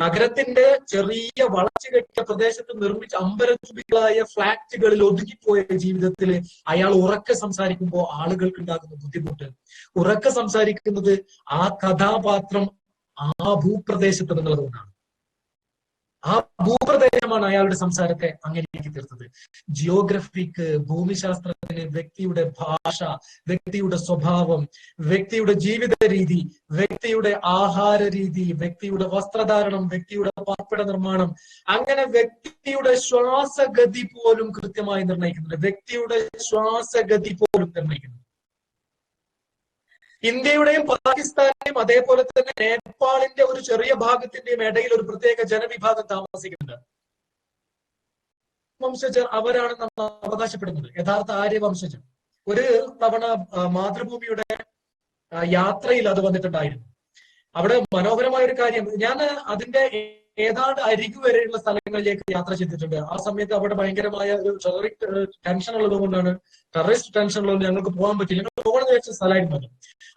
നഗരത്തിന്റെ ചെറിയ വളച്ചുകെട്ടിയ പ്രദേശത്ത് നിർമ്മിച്ച അമ്പരചുംബികളായ ഫ്ലാറ്റുകളിൽ ഒതുങ്ങിപ്പോയ ജീവിതത്തിൽ അയാൾ ഉറക്കെ സംസാരിക്കുമ്പോൾ ആളുകൾക്ക് ഉണ്ടാകുന്ന ബുദ്ധിമുട്ട്, ഉറക്കെ സംസാരിക്കുന്നത് ആ കഥാപാത്രം ആ ഭൂപ്രദേശത്ത് നിന്നുള്ളതുകൊണ്ടാണ്. ആ ഭൂപ്രദേശമാണ് അയാളുടെ സംസാരത്തെ അങ്ങനെയാക്കി തീർത്തത്. ജിയോഗ്രഫിക്ക്, ഭൂമിശാസ്ത്രത്തിന് വ്യക്തിയുടെ ഭാഷ, വ്യക്തിയുടെ സ്വഭാവം, വ്യക്തിയുടെ ജീവിത രീതി, വ്യക്തിയുടെ ആഹാര രീതി, വ്യക്തിയുടെ വസ്ത്രധാരണം, വ്യക്തിയുടെ പാർപ്പിട നിർമ്മാണം, അങ്ങനെ വ്യക്തിയുടെ ശ്വാസഗതി പോലും കൃത്യമായി നിർണ്ണയിക്കുന്നുണ്ട്. വ്യക്തിയുടെ ശ്വാസഗതി പോലും നിർണ്ണയിക്കുന്നു. ഇന്ത്യയുടെയും പാകിസ്ഥാന്റെയും അതേപോലെ തന്നെ നേപ്പാളിന്റെ ഒരു ചെറിയ ഭാഗത്തിന്റെയും ഇടയിൽ ഒരു പ്രത്യേക ജനവിഭാഗം താമസിക്കുന്നുണ്ട്. വംശജർ അവരാണ് നമ്മൾ അവകാശപ്പെടുന്നത്, യഥാർത്ഥ ആര്യവംശജർ. ഒരു തവണ മാതൃഭൂമിയുടെ യാത്രയിൽ അത് വന്നിട്ടുണ്ടായിരുന്നു. അവിടെ മനോഹരമായ ഒരു കാര്യം, ഞാൻ അതിന്റെ ഏതാണ്ട് അരികു വരെയുള്ള സ്ഥലങ്ങളിലേക്ക് യാത്ര ചെയ്തിട്ടുണ്ട്. ആ സമയത്ത് അവിടെ ഭയങ്കരമായ ഒരു ടെൻഷൻ ഉള്ളത് കൊണ്ടാണ്, ടെററിസ്റ്റ് ടെൻഷൻ ഉള്ളത് ഞങ്ങൾക്ക് പോകാൻ പറ്റില്ല. ഞങ്ങൾ പോകണമെന്ന് വെച്ച സ്ഥലമായിരുന്നു.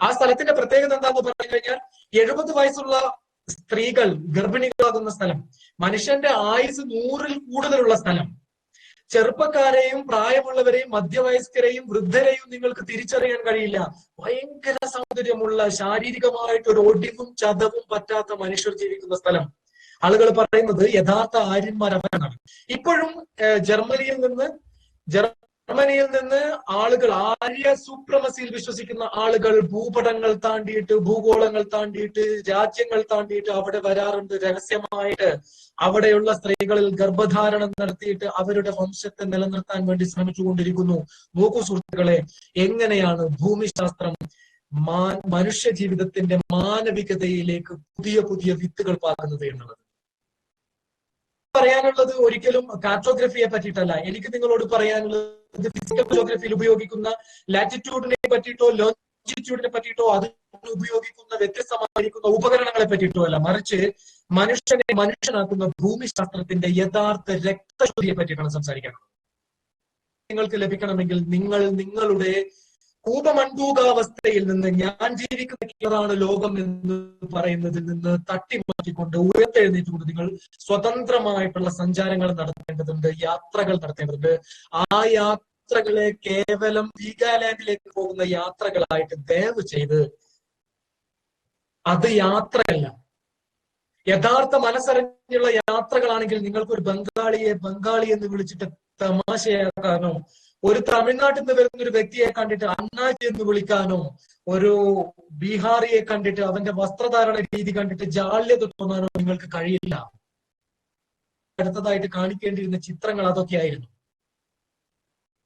ആ സ്ഥലത്തിന്റെ പ്രത്യേകത എന്താന്ന് പറഞ്ഞു കഴിഞ്ഞാൽ 70 വയസ്സുള്ള സ്ത്രീകൾ ഗർഭിണികളാകുന്ന സ്ഥലം, മനുഷ്യന്റെ ആയുസ് 100-ൽ കൂടുതലുള്ള സ്ഥലം, ചെറുപ്പക്കാരെയും പ്രായമുള്ളവരെയും മധ്യവയസ്കരെയും വൃദ്ധരെയും നിങ്ങൾക്ക് തിരിച്ചറിയാൻ കഴിയില്ല. ഭയങ്കര സൗന്ദര്യമുള്ള, ശാരീരികമായിട്ട് ഒരു ഒടിവും ചതവും പറ്റാത്ത മനുഷ്യർ ജീവിക്കുന്ന സ്ഥലം. ആളുകൾ പറയുന്നത് യഥാർത്ഥ ആര്യന്മാർ അവരാണ്. ഇപ്പോഴും ജർമ്മനിയിൽ നിന്ന് ആളുകൾ, ആര്യ സുപ്രമസിയിൽ വിശ്വസിക്കുന്ന ആളുകൾ ഭൂപടങ്ങൾ താണ്ടിയിട്ട്, ഭൂഗോളങ്ങൾ താണ്ടിയിട്ട്, രാജ്യങ്ങൾ താണ്ടിയിട്ട് അവിടെ വരാറുണ്ട്. രഹസ്യമായിട്ട് അവിടെയുള്ള സ്ത്രീകളിൽ ഗർഭധാരണം നടത്തിയിട്ട് അവരുടെ വംശത്തെ നിലനിർത്താൻ വേണ്ടി ശ്രമിച്ചുകൊണ്ടിരിക്കുന്നു. നോക്കൂ സുഹൃത്തുക്കളെ, എങ്ങനെയാണ് ഭൂമിശാസ്ത്രം മനുഷ്യ ജീവിതത്തിന്റെ മാനവികതയിലേക്ക് പുതിയ പുതിയ വിത്തുകൾ പാകുന്നത് എന്നുള്ളത്. പറയാനുള്ളത് ഒരിക്കലും കാർട്ടോഗ്രഫിയെ പറ്റിയിട്ടല്ല. എനിക്ക് നിങ്ങളോട് പറയാനുള്ളത് ഫിസിക്കൽ ജോഗ്രഫിയിൽ ഉപയോഗിക്കുന്ന ലാറ്റിറ്റ്യൂഡിനെ പറ്റിയിട്ടോ ലോഞ്ചിറ്റ്യൂഡിനെ പറ്റിയിട്ടോ അത് ഉപയോഗിക്കുന്ന വ്യത്യസ്തമായിരിക്കുന്ന ഉപകരണങ്ങളെ പറ്റിയിട്ടോ അല്ല, മറിച്ച് മനുഷ്യനെ മനുഷ്യനാക്കുന്ന ഭൂമിശാസ്ത്രത്തിന്റെ യഥാർത്ഥ രക്തശുദ്ധിയെ പറ്റിയിട്ടാണ് സംസാരിക്കാനുള്ളത്. നിങ്ങൾക്ക് ലഭിക്കണമെങ്കിൽ നിങ്ങൾ നിങ്ങളുടെ കൂപമണ്ഡൂകാവസ്ഥയിൽ നിന്ന്, ഞാൻ ജീവിക്കുന്നതാണ് ലോകം എന്ന് പറയുന്നതിൽ നിന്ന് തട്ടിമാറ്റിക്കൊണ്ട് ഉയർത്തെഴുന്നേറ്റുകൊണ്ട് നിങ്ങൾ സ്വതന്ത്രമായിട്ടുള്ള സഞ്ചാരങ്ങൾ നടത്തേണ്ടതുണ്ട്, യാത്രകൾ നടത്തേണ്ടതുണ്ട്. ആ യാത്രകളെ കേവലം വീഗാലാൻഡിലേക്ക് പോകുന്ന യാത്രകളായിട്ട് ദയവ് ചെയ്ത്, അത് യാത്രയല്ല. യഥാർത്ഥ മനസ്സറിഞ്ഞുള്ള യാത്രകളാണെങ്കിൽ നിങ്ങൾക്കൊരു ബംഗാളിയെ ബംഗാളി എന്ന് വിളിച്ചിട്ട് തമാശയാക്കാനോ, ഒരു തമിഴ്നാട്ടിൽ നിന്ന് വരുന്ന ഒരു വ്യക്തിയെ കണ്ടിട്ട് അണ്ണാജി എന്ന് വിളിക്കാനോ, ഒരു ബീഹാറിയെ കണ്ടിട്ട് അവന്റെ വസ്ത്രധാരണ രീതി കണ്ടിട്ട് ജാള്യത തോന്നാനോ നിങ്ങൾക്ക് കഴിയില്ല. അടുത്തതായിട്ട് കാണിക്കേണ്ടിയിരുന്ന ചിത്രങ്ങൾ അതൊക്കെയായിരുന്നു.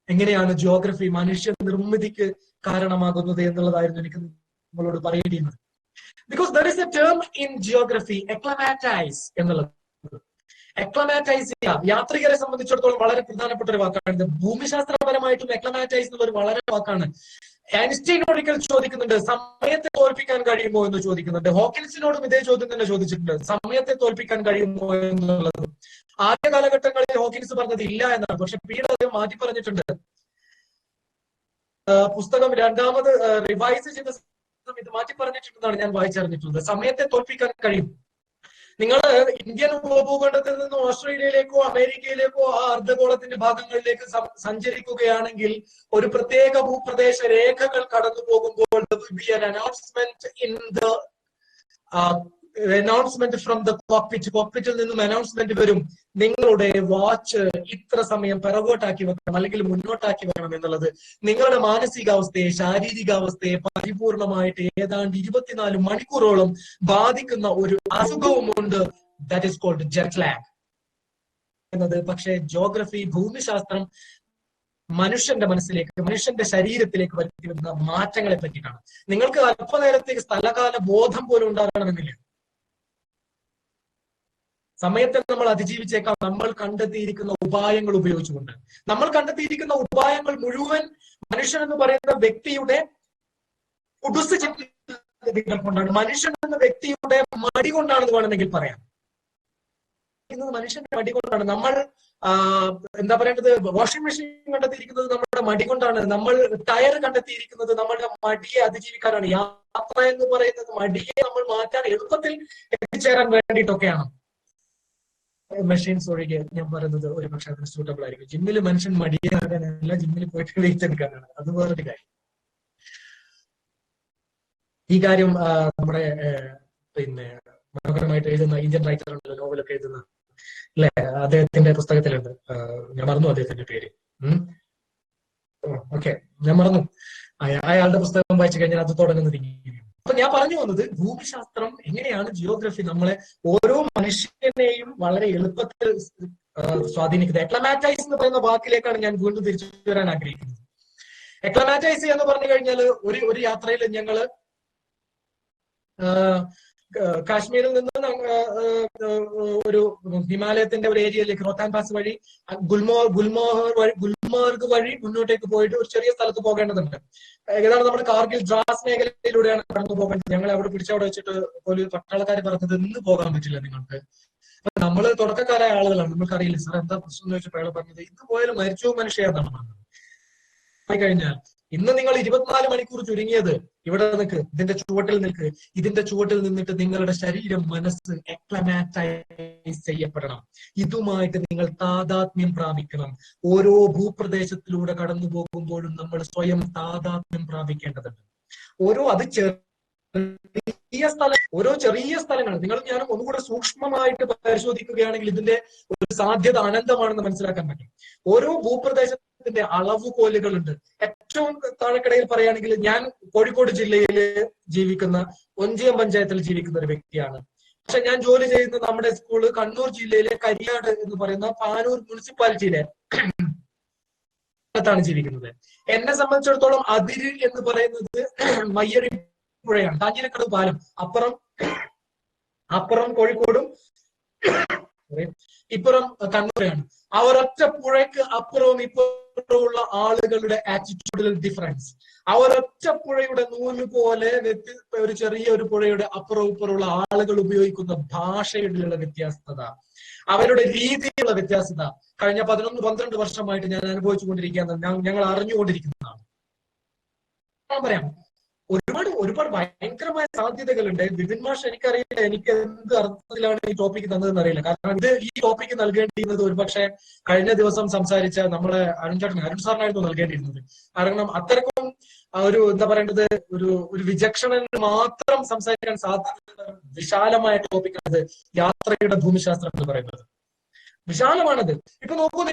എങ്ങനെയാണ് ജിയോഗ്രഫി മനുഷ്യ നിർമ്മിതിക്ക് കാരണമാകുന്നത് എന്നുള്ളതായിരുന്നു എനിക്ക് നിങ്ങളോട് പറയേണ്ടിയിരുന്നത്. Because there is a term in geography, acclimatize എന്നുള്ളത്. അക്ലമാറ്റൈസ് ചെയ്യുക യാത്രികരെ സംബന്ധിച്ചിടത്തോളം വളരെ പ്രധാനപ്പെട്ട ഒരു വാക്കാണ്. ഭൂമിശാസ്ത്രപരമായിട്ടും അക്ലമാറ്റൈസ് എന്നുള്ള വളരെ വാക്കാണ്. ഐൻസ്റ്റീനോട് ഒരിക്കൽ ചോദിക്കുന്നുണ്ട്, സമയത്തെ തോൽപ്പിക്കാൻ കഴിയുമോ എന്ന് ചോദിക്കുന്നുണ്ട്. ഹോക്കിൻസിനോടും ഇതേ ചോദ്യം തന്നെ ചോദിച്ചിട്ടുണ്ട്, സമയത്തെ തോൽപ്പിക്കാൻ കഴിയുമോ എന്നുള്ളത്. ആദ്യ കാലഘട്ടങ്ങളിൽ ഹോക്കിൻസ് പറഞ്ഞത് ഇല്ല എന്നാണ്, പക്ഷെ പിന്നീട് അദ്ദേഹം മാറ്റി പറഞ്ഞിട്ടുണ്ട്. പുസ്തകം രണ്ടാമത് റിവൈസ് ചെയ്ത സമയത്ത് മാറ്റി പറഞ്ഞിട്ടുണ്ടെന്നാണ് ഞാൻ വായിച്ചറിഞ്ഞിട്ടുള്ളത്. സമയത്തെ തോൽപ്പിക്കാൻ കഴിയും. നിങ്ങൾ ഇന്ത്യൻ ഉപഭൂഖണ്ഡത്തിൽ നിന്ന് ഓസ്ട്രേലിയയിലേക്കോ അമേരിക്കയിലേക്കോ ആ അർദ്ധഗോളത്തിന്റെ ഭാഗങ്ങളിലേക്ക് സഞ്ചരിക്കുകയാണെങ്കിൽ ഒരു പ്രത്യേക ഭൂപ്രദേശ രേഖകൾ കടന്നു പോകുമ്പോൾ അനൗൺസ്മെന്റ് ഫ്രം ദ കോക്പിറ്റ്, കോക്പിറ്റിൽ നിന്നും അനൗൺസ്മെന്റ് വരും, നിങ്ങളുടെ വാച്ച് ഇത്ര സമയം പിറകോട്ടാക്കി വെക്കണം അല്ലെങ്കിൽ മുന്നോട്ടാക്കി വെക്കണം എന്നുള്ളത്. നിങ്ങളുടെ മാനസികാവസ്ഥയെ ശാരീരികാവസ്ഥയെ പരിപൂർണമായിട്ട് ഏതാണ്ട് 24 മണിക്കൂറോളം ബാധിക്കുന്ന ഒരു അസുഖവുമുണ്ട്. That is called jet lag എന്നത്. പക്ഷേ ജോഗ്രഫി, ഭൂമിശാസ്ത്രം മനുഷ്യന്റെ മനസ്സിലേക്ക്, മനുഷ്യന്റെ ശരീരത്തിലേക്ക് വരുത്തി വരുന്ന മാറ്റങ്ങളെ പറ്റിയിട്ടാണ്. നിങ്ങൾക്ക് അല്പനേരത്തേക്ക് സ്ഥലകാല ബോധം പോലും ഉണ്ടാകണമെന്നില്ല. സമയത്തെ നമ്മൾ അതിജീവിച്ചേക്കാം നമ്മൾ കണ്ടെത്തിയിരിക്കുന്ന ഉപായങ്ങൾ ഉപയോഗിച്ചുകൊണ്ട്. നമ്മൾ കണ്ടെത്തിയിരിക്കുന്ന ഉപായങ്ങൾ മുഴുവൻ മനുഷ്യൻ എന്ന് പറയുന്ന വ്യക്തിയുടെ കുടുസ് ചിന്തകൾ കൊണ്ടാണ്, മനുഷ്യൻ എന്ന വ്യക്തിയുടെ മടി കൊണ്ടാണെന്ന് വേണമെങ്കിൽ പറയാം. മനുഷ്യന്റെ മടി കൊണ്ടാണ്. നമ്മൾ എന്താ പറയേണ്ടത്, വാഷിംഗ് മെഷീൻ കണ്ടെത്തിയിരിക്കുന്നത് നമ്മുടെ മടി കൊണ്ടാണ്. നമ്മൾ ടയർ കണ്ടെത്തിയിരിക്കുന്നത് നമ്മുടെ മടിയെ അതിജീവിക്കാനാണ്. യാത്ര എന്ന് പറയുന്നത് മടിയെ നമ്മൾ മാറ്റാൻ, എളുപ്പത്തിൽ എത്തിച്ചേരാൻ വേണ്ടിയിട്ടൊക്കെയാണ്. മെഷീൻസ് ഒഴികെ ഞാൻ പറയുന്നത് ഒരു പക്ഷെ അതിന് സൂട്ടബിൾ ആയിരിക്കും. ജിമ്മിൽ മനുഷ്യൻ മടിയാകാനല്ല, ജിമ്മിൽ പോയിട്ട് വെയിറ്റ് എടുക്കാനാണ്. അത് വേറൊരു കാര്യം. ഈ കാര്യം നമ്മുടെ പിന്നെ മനോഹരമായിട്ട് എഴുതുന്ന ഇന്ത്യൻ റൈറ്റർ ഉണ്ടല്ലോ, നോവലൊക്കെ എഴുതുന്ന അല്ലെ, അദ്ദേഹത്തിന്റെ പുസ്തകത്തിലുണ്ട്. ഞാൻ മറന്നു അദ്ദേഹത്തിന്റെ പേര്. ഓക്കെ, ഞാൻ മറന്നു. അയാളുടെ പുസ്തകം വായിച്ചു കഴിഞ്ഞാൽ അത് തുടങ്ങുന്നത് ഇങ്ങനെ. അപ്പൊ ഞാൻ പറഞ്ഞു വന്നത്, ഭൂമിശാസ്ത്രം എങ്ങനെയാണ് ജിയോഗ്രഫി നമ്മളെ, ഓരോ മനുഷ്യനെയും വളരെ എളുപ്പത്തിൽ സ്വാധീനിക്കുന്നത്. എക്ലമാറ്റൈസ് എന്ന് പറയുന്ന വാക്കിലേക്കാണ് ഞാൻ വീണ്ടും തിരിച്ചു വരാൻ ആഗ്രഹിക്കുന്നത്. എക്ലമാറ്റൈസ് എന്ന് പറഞ്ഞു കഴിഞ്ഞാൽ ഒരു യാത്രയിൽ ഞങ്ങള് കാശ്മീരിൽ നിന്ന് ഒരു ഹിമാലയത്തിന്റെ ഒരു ഏരിയയിലേക്ക് റോത്താൻ പാസ് വഴി ഗുൽമാർഗ് വഴി മുന്നോട്ടേക്ക് പോയിട്ട് ഒരു ചെറിയ സ്ഥലത്ത് പോകേണ്ടതുണ്ട്. ഏതാണ് നമ്മുടെ കാർഗിൽ ദ്രാസ് മേഖലയിലൂടെയാണ് കടന്നു പോകേണ്ടത്. ഞങ്ങൾ അവിടെ പിടിച്ചവിടെ വെച്ചിട്ട് ഒരു പട്ടാളക്കാർ പറഞ്ഞത് ഇന്ന് പോകാൻ പറ്റില്ല നിങ്ങൾക്ക്. നമ്മള് തുടക്കക്കാരായ ആളുകളാണ്, നമുക്കറിയില്ല സാർ എന്താ പ്രശ്നം എന്ന് വെച്ചപ്പോൾ അയാൾ പറഞ്ഞത് ഇന്ന് പോയാലും മരിച്ചു മനുഷ്യ എന്നാണ് പറഞ്ഞത്. കഴിഞ്ഞാൽ ഇന്ന് നിങ്ങൾ 24 മണിക്കൂർ ചുരുങ്ങിയത് ഇവിടെ നിൽക്ക്, ഇതിന്റെ ചുവട്ടിൽ നിൽക്ക്. ഇതിന്റെ ചുവട്ടിൽ നിന്നിട്ട് നിങ്ങളുടെ ശരീരം, മനസ്സ് അക്ലമാറ്റൈസ് ചെയ്യപ്പെടണം. ഇതുമായിട്ട് നിങ്ങൾ താതാത്മ്യം പ്രാപിക്കണം. ഓരോ ഭൂപ്രദേശത്തിലൂടെ കടന്നു പോകുമ്പോഴും നമ്മൾ സ്വയം താതാത്മ്യം പ്രാപിക്കേണ്ടതുണ്ട്. അത് ഓരോ ചെറിയ സ്ഥലങ്ങൾ നിങ്ങൾ ഞാനും ഒന്നുകൂടെ സൂക്ഷ്മമായിട്ട് പരിശോധിക്കുകയാണെങ്കിൽ ഇതിന്റെ ഒരു സാധ്യത അനന്തമാണെന്ന് മനസ്സിലാക്കാൻ പറ്റും. ഓരോ ഭൂപ്രദേശത്തിന്റെ അളവുകോലുകളുണ്ട്. ഏറ്റവും താഴെക്കടയിൽ പറയുകയാണെങ്കിൽ ഞാൻ കോഴിക്കോട് ജില്ലയിൽ ജീവിക്കുന്ന ഒഞ്ചിയം പഞ്ചായത്തിൽ ജീവിക്കുന്ന ഒരു വ്യക്തിയാണ്. പക്ഷെ ഞാൻ ജോലി ചെയ്യുന്ന നമ്മുടെ സ്കൂള് കണ്ണൂർ ജില്ലയിലെ കരിയാട് എന്ന് പറയുന്ന പാനൂർ മുനിസിപ്പാലിറ്റിയിലെ ാണ് ജീവിക്കുന്നത്. എന്നെ സംബന്ധിച്ചിടത്തോളം അതിര് എന്ന് പറയുന്നത് മയ്യഴി പുഴയാണ്, കാഞ്ഞിരക്കടവ് പാലം. അപ്പുറം കോഴിക്കോടും ഇപ്പുറം കണ്ണൂരാണ്. ആ ഒരൊറ്റ പുഴയ്ക്ക് അപ്പുറവും ഇപ്പുറവും ഉള്ള ആളുകളുടെ ആറ്റിറ്റ്യൂഡിൽ ഡിഫറൻസ്. ആ ഒരൊറ്റ പുഴയുടെ നൂല് പോലെ ഒരു ചെറിയ ഒരു പുഴയുടെ അപ്പുറവും ഇപ്പുറമുള്ള ആളുകൾ ഉപയോഗിക്കുന്ന ഭാഷയുടെ വ്യത്യാസത, അവരുടെ രീതിയിലുള്ള വ്യത്യാസത കഴിഞ്ഞ 11-12 വർഷമായിട്ട് ഞാൻ അനുഭവിച്ചുകൊണ്ടിരിക്കുകയാണ്, ഞങ്ങൾ അറിഞ്ഞുകൊണ്ടിരിക്കുന്നതാണ്. പറയാം, ഒരുപാട് ഭയങ്കരമായ സാധ്യതകളുണ്ട്. വിപിൻ മാഷ് എനിക്കറിയില്ല, എനിക്ക് എന്ത് അർത്ഥത്തിലാണ് ഈ ടോപ്പിക്ക് തന്നതെന്ന് അറിയില്ല. കാരണം ഈ ടോപ്പിക്ക് നൽകേണ്ടിയിരുന്നത് ഒരുപക്ഷെ കഴിഞ്ഞ ദിവസം സംസാരിച്ച നമ്മളെ അരുൺ സാറിനായിരുന്നു നൽകേണ്ടിയിരുന്നത്. കാരണം അത്രക്കും ഒരു എന്താ പറയേണ്ടത്, ഒരു വിചക്ഷണന് മാത്രം സംസാരിക്കാൻ സാധ്യത വിശാലമായ ടോപ്പിക്കാണ് യാത്രയുടെ ഭൂമിശാസ്ത്രം എന്ന് പറയുന്നത്. വിശാലമാണത്. ഇപ്പൊ നോക്കൂ,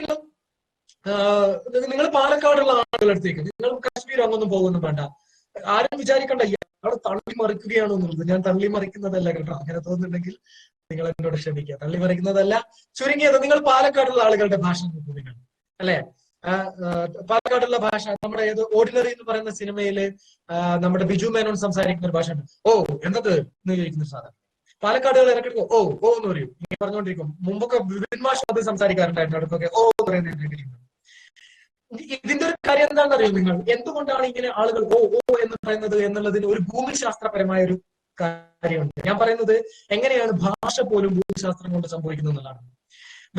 നിങ്ങൾ പാലക്കാടുള്ള ആളുകളടുത്തേക്ക്, നിങ്ങൾ കാശ്മീർ അങ്ങൊന്നും പോകുന്നു വേണ്ട. ആരും വിചാരിക്കണ്ട ഇയാൾ തള്ളി മറിക്കുകയാണോ എന്നുള്ളത്. ഞാൻ തള്ളി മറിക്കുന്നതല്ല കേട്ടോ. അങ്ങനെ തോന്നുന്നുണ്ടെങ്കിൽ നിങ്ങൾ എന്നോട് ക്ഷമിക്കുക. തള്ളി മറിക്കുന്നതല്ല. ചുരുങ്ങിയത് നിങ്ങൾ പാലക്കാടുള്ള ആളുകളുടെ ഭാഷ നോക്കൂ നിങ്ങൾ, അല്ലെ? പാലക്കാടുള്ള ഭാഷ നമ്മുടെ ഏത് ഓർഡിനറി എന്ന് പറയുന്ന സിനിമയില് നമ്മുടെ ബിജു മേനോൻ സംസാരിക്കുന്ന ഒരു ഭാഷ ഉണ്ട്. ഓ എന്നത് എന്ന് ചോദിക്കുന്ന സാധനം പാലക്കാടുകൾ ഇറക്കിട്ട് ഓ ഓ എന്ന് പറയും. ഇങ്ങനെ പറഞ്ഞുകൊണ്ടിരിക്കും. മുമ്പൊക്കെ വിപിൻ മാഷ് അത് സംസാരിക്കാറുണ്ടായിരുന്നു. അടുത്തൊക്കെ ഓ എന്ന് പറയുന്നത്. ഇതിന്റെ ഒരു കാര്യം എന്താണെന്ന് അറിയോ നിങ്ങൾ? എന്തുകൊണ്ടാണ് ഇങ്ങനെ ആളുകൾ ഓ ഓ എന്ന് പറയുന്നത് എന്നുള്ളതിന് ഒരു ഭൂമിശാസ്ത്രപരമായ ഒരു കാര്യമുണ്ട്. ഞാൻ പറയുന്നത് എങ്ങനെയാണ് ഭാഷ പോലും ഭൂമിശാസ്ത്രം കൊണ്ട് സംഭവിക്കുന്നത് എന്നുള്ളതാണ്.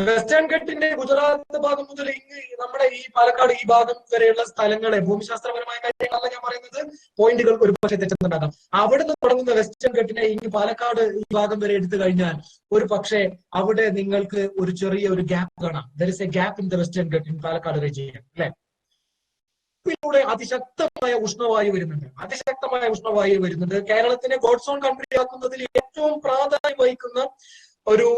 വെസ്റ്റേൺ ഘട്ടിന്റെ ഗുജറാത്ത് ഭാഗം മുതൽ നമ്മുടെ ഈ പാലക്കാട് ഈ ഭാഗം വരെയുള്ള സ്ഥലങ്ങളെ ഭൂമിശാസ്ത്രപരമായ കാര്യങ്ങളല്ല ഞാൻ പറയുന്നത്, പോയിന്റുകൾ ഒരു പക്ഷേ തെറ്റുന്നുണ്ടാകാം. അവിടുന്ന് തുടങ്ങുന്ന വെസ്റ്റേൺ ഘട്ടിനെ ഇനി പാലക്കാട് ഈ ഭാഗം വരെ എടുത്തു കഴിഞ്ഞാൽ ഒരു പക്ഷേ അവിടെ നിങ്ങൾക്ക് ഒരു ചെറിയ ഒരു ഗ്യാപ്പ് കാണാം. There is A gap in the western Ghat in Palakkad region, അല്ലെ? ിലൂടെ അതിശക്തമായ ഉഷ്ണവായു വരുന്നുണ്ട്. അതിശക്തമായ ഉഷ്ണവായു വരുന്നുണ്ട്. കേരളത്തിനെ ഗോഡ്സ് ഓൺ കൺട്രി ആക്കുന്നതിൽ ഏറ്റവും പ്രാധാന്യം വഹിക്കുന്ന ഒരു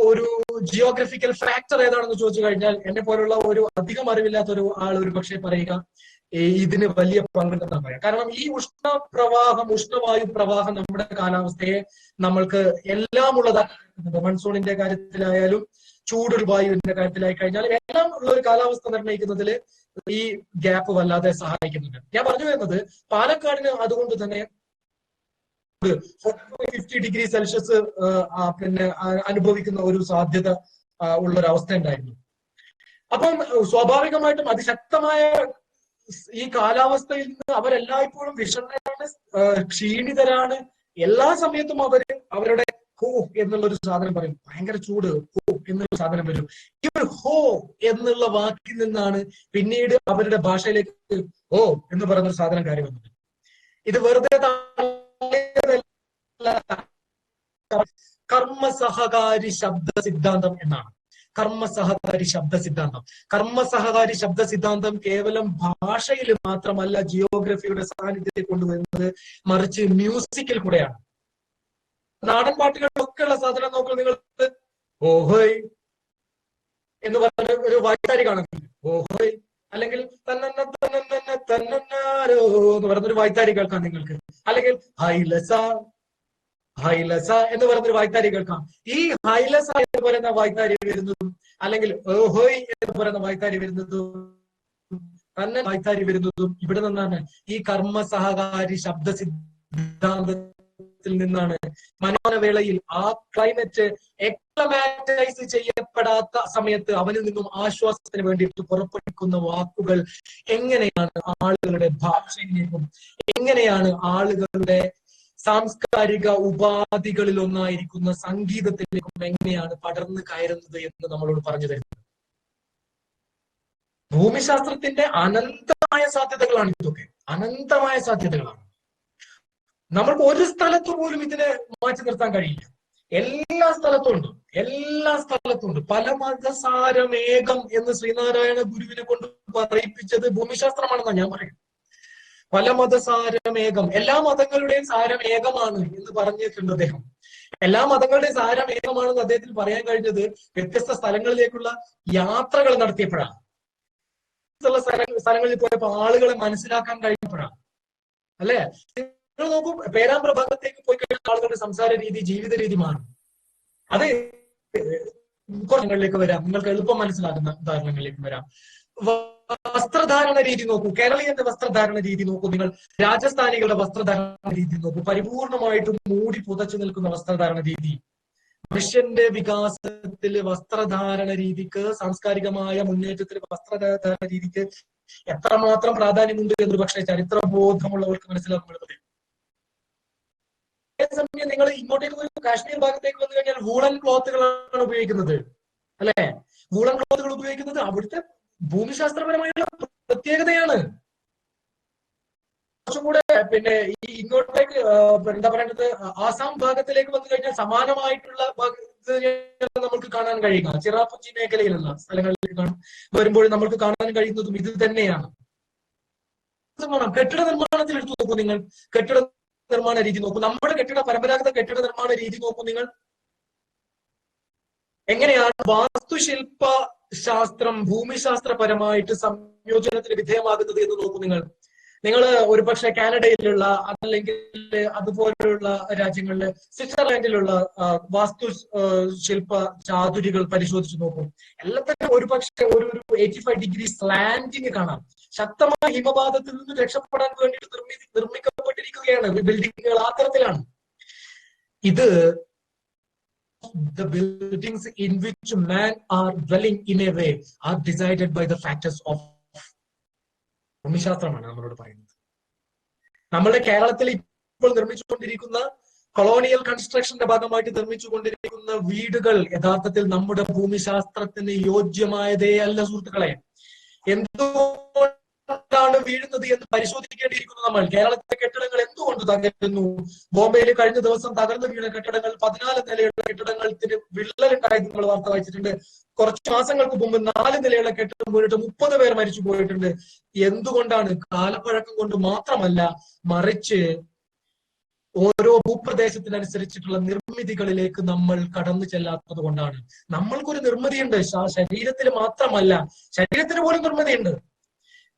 ജിയോഗ്രഫിക്കൽ ഫാക്ടർ ഏതാണെന്ന് ചോദിച്ചു കഴിഞ്ഞാൽ എന്നെ പോലുള്ള ഒരു അധികം അറിവില്ലാത്ത ഒരു ആൾ ഒരു പക്ഷേ പറയുക ഇതിന് വലിയ പങ്കുണ്ടെന്നാണ് പറയാം. കാരണം ഈ ഉഷ്ണവായു പ്രവാഹം നമ്മുടെ കാലാവസ്ഥയെ നമ്മൾക്ക് എല്ലാം ഉള്ളതാണ്. മൺസൂണിന്റെ കാര്യത്തിലായാലും ചൂടൊരു വായുവിന്റെ കാര്യത്തിലായി കഴിഞ്ഞാൽ എല്ലാം ഉള്ള ഒരു കാലാവസ്ഥ നിർണ്ണയിക്കുന്നതിൽ ഈ ഗ്യാപ്പ് വല്ലാതെ സഹായിക്കുന്നുണ്ട്. ഞാൻ പറഞ്ഞു വരുന്നത് പാലക്കാടിന് അതുകൊണ്ട് തന്നെ 50 ഡിഗ്രി സെൽഷ്യസ് പിന്നെ അനുഭവിക്കുന്ന ഒരു സാധ്യത ഉള്ള ഒരു അവസ്ഥ ഉണ്ടായിരുന്നു. അപ്പം സ്വാഭാവികമായിട്ടും അതിശക്തമായ ഈ കാലാവസ്ഥയിൽ നിന്ന് അവരെല്ലായ്പ്പോഴും വിഷണ്ണരാണ്, ക്ഷീണിതരാണ്. എല്ലാ സമയത്തും അവരുടെ ഹോ എന്നുള്ളൊരു സാധനം പറയും. ഭയങ്കര ചൂട്, ഹോ എന്നുള്ള സാധനം വരും. ഈ ഒരു ഹോ എന്നുള്ള വാക്കിൽ നിന്നാണ് പിന്നീട് അവരുടെ ഭാഷയിലേക്ക് ഓ എന്ന് പറയുന്ന ഒരു സാധനം കാര്യം വന്നത്. ഇത് വെറുതെ കർമ്മസഹകാരി ശബ്ദ സിദ്ധാന്തം എന്നാണ്. കർമ്മസഹകാരി ശബ്ദ സിദ്ധാന്തം. കർമ്മസഹകാരി ശബ്ദ സിദ്ധാന്തം കേവലം ഭാഷയിൽ മാത്രമല്ല ജിയോഗ്രഫിയുടെ സാന്നിധ്യത്തെ കൊണ്ടുവരുന്നത്, മറിച്ച് മ്യൂസിക്കിൽ കൂടെയാണ്. നാടൻ പാട്ടുകളിലൊക്കെ ഉള്ള സാധനം നോക്കുക നിങ്ങൾ. ഓഹോയ് എന്ന് പറഞ്ഞ ഒരു വായ്ത്താരി കാണുന്നില്ല. ഓഹോയ് അല്ലെങ്കിൽ തന്നന്ന തന്നന്ന തന്നന്നാരോ എന്ന് പറയുന്നൊരു വായ്ത്താരി കേൾക്കാം നിങ്ങൾക്ക്. അല്ലെങ്കിൽ ഹൈലസ ഹൈലസ എന്ന് പറയുന്നൊരു വായ്ത്താരി കേൾക്കാം. ഈ ഹൈലസ എന്ന് പറയുന്ന വായ്ത്താരി വരുന്നതും അല്ലെങ്കിൽ ഓഹോയ് എന്ന് പറയുന്ന വായ്ത്താരി വരുന്നതും തന്നെ വായ്ത്താരി വരുന്നതും ഇവിടെ നിന്നാണ്. ഈ കർമ്മ സഹകാരി ശബ്ദ സിദ്ധാന്തത്തിൽ നിന്നാണ്. മനോനവേളയിൽ ആ ക്ലൈമറ്റ് എക്ലമാറ്റൈസ് ചെയ്യപ്പെടാത്ത സമയത്ത് അവനിൽ നിന്നും ആശ്വാസത്തിന് വേണ്ടിയിട്ട് പുറപ്പെടുവിക്കുന്ന വാക്കുകൾ എങ്ങനെയാണ് ആളുകളുടെ ഭാഷയിലേക്കും എങ്ങനെയാണ് ആളുകളുടെ സാംസ്കാരിക ഉപാധികളിൽ ഒന്നായിരിക്കുന്ന സംഗീതത്തിലേക്കും എങ്ങനെയാണ് പടർന്നു കയറുന്നത് എന്ന് നമ്മളോട് പറഞ്ഞു തരുന്നത്. ഭൂമിശാസ്ത്രത്തിന്റെ അനന്തമായ സാധ്യതകളാണ് ഇതൊക്കെ. അനന്തമായ സാധ്യതകളാണ്. നമ്മൾക്ക് ഒരു സ്ഥലത്ത് പോലും ഇതിനെ മാറ്റി നിർത്താൻ കഴിയില്ല. എല്ലാ സ്ഥലത്തും ഉണ്ട്. എല്ലാ സ്ഥലത്തും ഉണ്ട്. പല മതസാരമേകം എന്ന് ശ്രീനാരായണ ഗുരുവിനെ കൊണ്ട് പറയിപ്പിച്ചത് ഭൂമിശാസ്ത്രമാണെന്നാണ് ഞാൻ പറയുന്നത്. പല മതസാരമേകം, എല്ലാ മതങ്ങളുടെയും സാരം ഏകമാണ് എന്ന് പറഞ്ഞിട്ടുണ്ട് അദ്ദേഹം. എല്ലാ മതങ്ങളുടെയും സാരം ഏകമാണെന്ന് അദ്ദേഹത്തിന് പറയാൻ കഴിഞ്ഞത് വ്യത്യസ്ത സ്ഥലങ്ങളിലേക്കുള്ള യാത്രകൾ നടത്തിയപ്പോഴാണ്. സ്ഥലങ്ങളിൽ പോയപ്പോൾ ആളുകളെ മനസ്സിലാക്കാൻ കഴിഞ്ഞപ്പോഴാണ്. അല്ലെ? നിങ്ങൾ നോക്കൂ, പേരാമ്പ്ര ഭാഗത്തേക്ക് പോയി കഴിഞ്ഞാൽ ആളുകളുടെ സംസാര രീതി, ജീവിത രീതി മാറും. അത് കുറങ്ങളിലേക്ക് വരാം. നിങ്ങൾക്ക് എളുപ്പം മനസ്സിലാകുന്ന ഉദാഹരണങ്ങളിലേക്ക് വരാം. വസ്ത്രധാരണ രീതി നോക്കൂ. കേരളീയന്റെ വസ്ത്രധാരണ രീതി നോക്കൂ. നിങ്ങൾ രാജസ്ഥാനികളുടെ വസ്ത്രധാരണ രീതി നോക്കൂ. പരിപൂർണമായിട്ടും മൂടി പുതച്ചു നിൽക്കുന്ന വസ്ത്രധാരണ രീതി. മനുഷ്യന്റെ വികാസത്തില് വസ്ത്രധാരണ രീതിക്ക്, സാംസ്കാരികമായ മുന്നേറ്റത്തില് വസ്ത്രധാരണ രീതിക്ക് എത്രമാത്രം പ്രാധാന്യമുണ്ട് എന്നൊരു പക്ഷേ ചരിത്രബോധമുള്ളവർക്ക് മനസ്സിലാക്കുന്നത്. അതേസമയം നിങ്ങൾ ഇങ്ങോട്ടേക്ക് ഒരു കാശ്മീർ ഭാഗത്തേക്ക് വന്നു കഴിഞ്ഞാൽ വൂളൻ ക്ലോത്തുകളാണ് ഉപയോഗിക്കുന്നത്. അല്ലെ? വൂളൻ ക്ലോത്തുകൾ ഉപയോഗിക്കുന്നത് അവിടുത്തെ ഭൂമിശാസ്ത്രപരമായുള്ള പ്രത്യേകതയാണ്. കുറച്ചും കൂടെ പിന്നെ ഈ ഇങ്ങോട്ടേക്ക് എന്താ പറയേണ്ടത്, ആസാം ഭാഗത്തിലേക്ക് വന്നു കഴിഞ്ഞാൽ സമാനമായിട്ടുള്ള നമുക്ക് കാണാൻ കഴിയുക ചിറാപുഞ്ചി മേഖലയിലുള്ള സ്ഥലങ്ങളിലേക്ക് വരുമ്പോൾ നമുക്ക് കാണാൻ കഴിയുന്നതും ഇത് തന്നെയാണ്. കെട്ടിട നിർമ്മാണത്തിൽ എടുത്തു നോക്കൂ നിങ്ങൾ. കെട്ടിട നിർമ്മാണ രീതി നോക്കൂ. നമ്മുടെ പരമ്പരാഗത കെട്ടിട നിർമ്മാണ രീതി നോക്കൂ നിങ്ങൾ. എങ്ങനെയാണ് വാസ്തുശില്പ ശാസ്ത്രം ഭൂമിശാസ്ത്രപരമായിട്ട് സംയോജനത്തിന് വിധേയമാകുന്നത് എന്ന് നോക്കൂ നിങ്ങൾ. നിങ്ങൾ ഒരുപക്ഷെ കാനഡയിലുള്ള അതല്ലെങ്കിൽ അതുപോലെയുള്ള രാജ്യങ്ങളില് സ്വിറ്റ്സർലാൻഡിലുള്ള വാസ്തു ശില്പ ചാതുരികൾ പരിശോധിച്ച് നോക്കും. എല്ലാത്തിനും ഒരുപക്ഷെ ഒരു 85° സ്ലാന്റിങ് കാണാം. ശക്തമായ ഹിമപാതത്തിൽ നിന്ന് രക്ഷപ്പെടാൻ വേണ്ടിയിട്ട് നിർമ്മിക്കപ്പെട്ടിരിക്കുകയാണ് ബിൽഡിങ്ങുകൾ. ആ തരത്തിലാണ് ഇത്. The buildings in which man are dwelling in a way are decided by the factors of ഭൂമിശാസ്ത്രമാണ് നമ്മളോട് പറയുന്നത്. നമ്മുടെ കേരളത്തിൽ ഇപ്പോൾ നിർമ്മിച്ചുകൊണ്ടിരിക്കുന്ന കൊളോണിയൽ കൺസ്ട്രക്ഷന്റെ ഭാഗമായിട്ട് നിർമ്മിച്ചുകൊണ്ടിരിക്കുന്ന വീടുകൾ യഥാർത്ഥത്തിൽ നമ്മുടെ ഭൂമിശാസ്ത്രത്തിന് യോജ്യമായതേ അല്ല സുഹൃത്തുക്കളെ. എന്തുകൊണ്ടാണ് വീഴുന്നത് എന്ന് പരിശോധിക്കേണ്ടിയിരിക്കുന്നു നമ്മൾ. കേരളത്തിലെ കെട്ടിടങ്ങൾ എന്തുകൊണ്ട് തകരുന്നു? ബോംബെയിൽ കഴിഞ്ഞ ദിവസം തകർന്നു വീണ കെട്ടിടങ്ങൾ 14 നിലയുള്ള കെട്ടിടങ്ങൾക്ക് വിള്ളലുണ്ടായത് നമ്മൾ വാർത്ത വായിച്ചിട്ടുണ്ട്. കുറച്ച് മാസങ്ങൾക്ക് മുമ്പ് 4 നിലയുള്ള കെട്ടിടം വീണിട്ട് 30 പേർ മരിച്ചു പോയിട്ടുണ്ട്. എന്തുകൊണ്ടാണ്? കാലപ്പഴക്കം കൊണ്ട് മാത്രമല്ല, മറിച്ച് ഓരോ ഭൂപ്രദേശത്തിനനുസരിച്ചിട്ടുള്ള നിർമ്മിതികളിലേക്ക് നമ്മൾ കടന്നു ചെല്ലാത്തത് കൊണ്ടാണ്. നമ്മൾക്കൊരു നിർമ്മിതിയുണ്ട്, ശരീരത്തിൽ മാത്രമല്ല, ശരീരത്തിന് പോലും നിർമ്മിതിയുണ്ട്.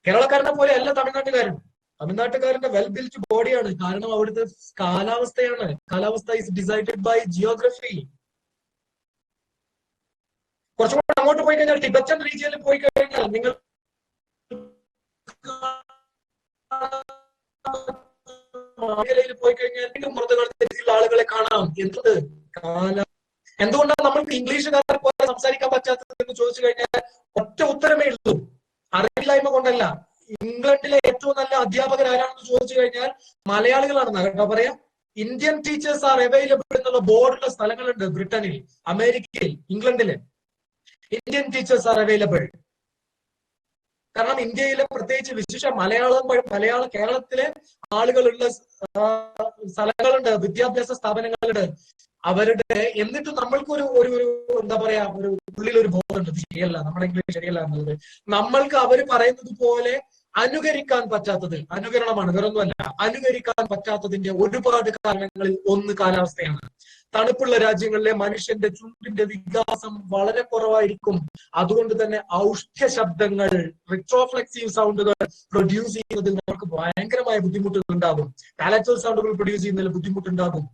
കേരളക്കാരനെ പോലെ അല്ല തമിഴ്നാട്ടുകാരൻ. തമിഴ്നാട്ടുകാരന്റെ വെൽ ബിൽറ്റ് ബോഡിയാണ്. കാരണം അവിടുത്തെ കാലാവസ്ഥയാണ്. കാലാവസ്ഥ ഇസ് ഡിസൈഡഡ് ബൈ ജിയോഗ്രഫി. കുറച്ചുകൂടെ അങ്ങോട്ട് പോയി കഴിഞ്ഞാൽ, ടിബറ്റൻ റീജിയനിൽ പോയി കഴിഞ്ഞാൽ നിങ്ങൾ മേഖലയിൽ പോയി കഴിഞ്ഞാൽ മൃതകളുടെ ആളുകളെ കാണാം. എന്ത് കാലം, എന്തുകൊണ്ടാണ് നമ്മൾക്ക് ഇംഗ്ലീഷുകാരെ പോലെ സംസാരിക്കാൻ പറ്റാത്തത് എന്ന് ചോദിച്ചു കഴിഞ്ഞാൽ ഒറ്റ ഉത്തരമേ ഉള്ളൂ. അറിവില്ലായ്മ കൊണ്ടല്ല. ഇംഗ്ലണ്ടിലെ ഏറ്റവും നല്ല അധ്യാപകർ ആരാണെന്ന് ചോദിച്ചു കഴിഞ്ഞാൽ മലയാളികളാണെന്നാ കേട്ടോ പറയാം. ഇന്ത്യൻ ടീച്ചേഴ്സ് ആർ അവൈലബിൾ എന്നുള്ള ബോർഡുള്ള സ്ഥലങ്ങളുണ്ട് ബ്രിട്ടനിൽ, അമേരിക്കയിൽ, ഇംഗ്ലണ്ടില്. Indian teachers are available. കാരണം ഇന്ത്യയിലെ പ്രത്യേകിച്ച് വിശേഷ മലയാള കേരളത്തിലെ ആളുകളുള്ള സ്ഥലങ്ങളുണ്ട്, വിദ്യാഭ്യാസ സ്ഥാപനങ്ങളുണ്ട് അവരുടെ. എന്നിട്ട് നമ്മൾക്ക് ഒരു എന്താ പറയാ, ഒരു ഉള്ളിലൊരു ബോധമുണ്ട്, ഇത് ശരിയല്ല, നമ്മുടെ ഇംഗ്ലീഷ് ശരിയല്ല എന്നുള്ളത്. നമ്മൾക്ക് അവർ പറയുന്നത് പോലെ അനുകരിക്കാൻ പറ്റാത്തത്, അനുകരണമാണ് വേറൊന്നുമല്ല, അനുകരിക്കാൻ പറ്റാത്തതിന്റെ ഒരുപാട് കാരണങ്ങളിൽ ഒന്ന് കാലാവസ്ഥയാണ്. തണുപ്പുള്ള രാജ്യങ്ങളിലെ മനുഷ്യന്റെ ചുണ്ടിന്റെ വികാസം വളരെ കുറവായിരിക്കും. അതുകൊണ്ട് തന്നെ ഔഷ്ഠ്യ ശബ്ദങ്ങൾ, റിട്രോഫ്ലെക്സീവ് സൗണ്ടുകൾ പ്രൊഡ്യൂസ് ചെയ്യുന്നതിൽ നമുക്ക് ഭയങ്കരമായ ബുദ്ധിമുട്ടുകൾ ഉണ്ടാകും. പാലറ്റൽ സൗണ്ടുകൾ പ്രൊഡ്യൂസ് ചെയ്യുന്നതിൽ ബുദ്ധിമുട്ടുണ്ടാകും.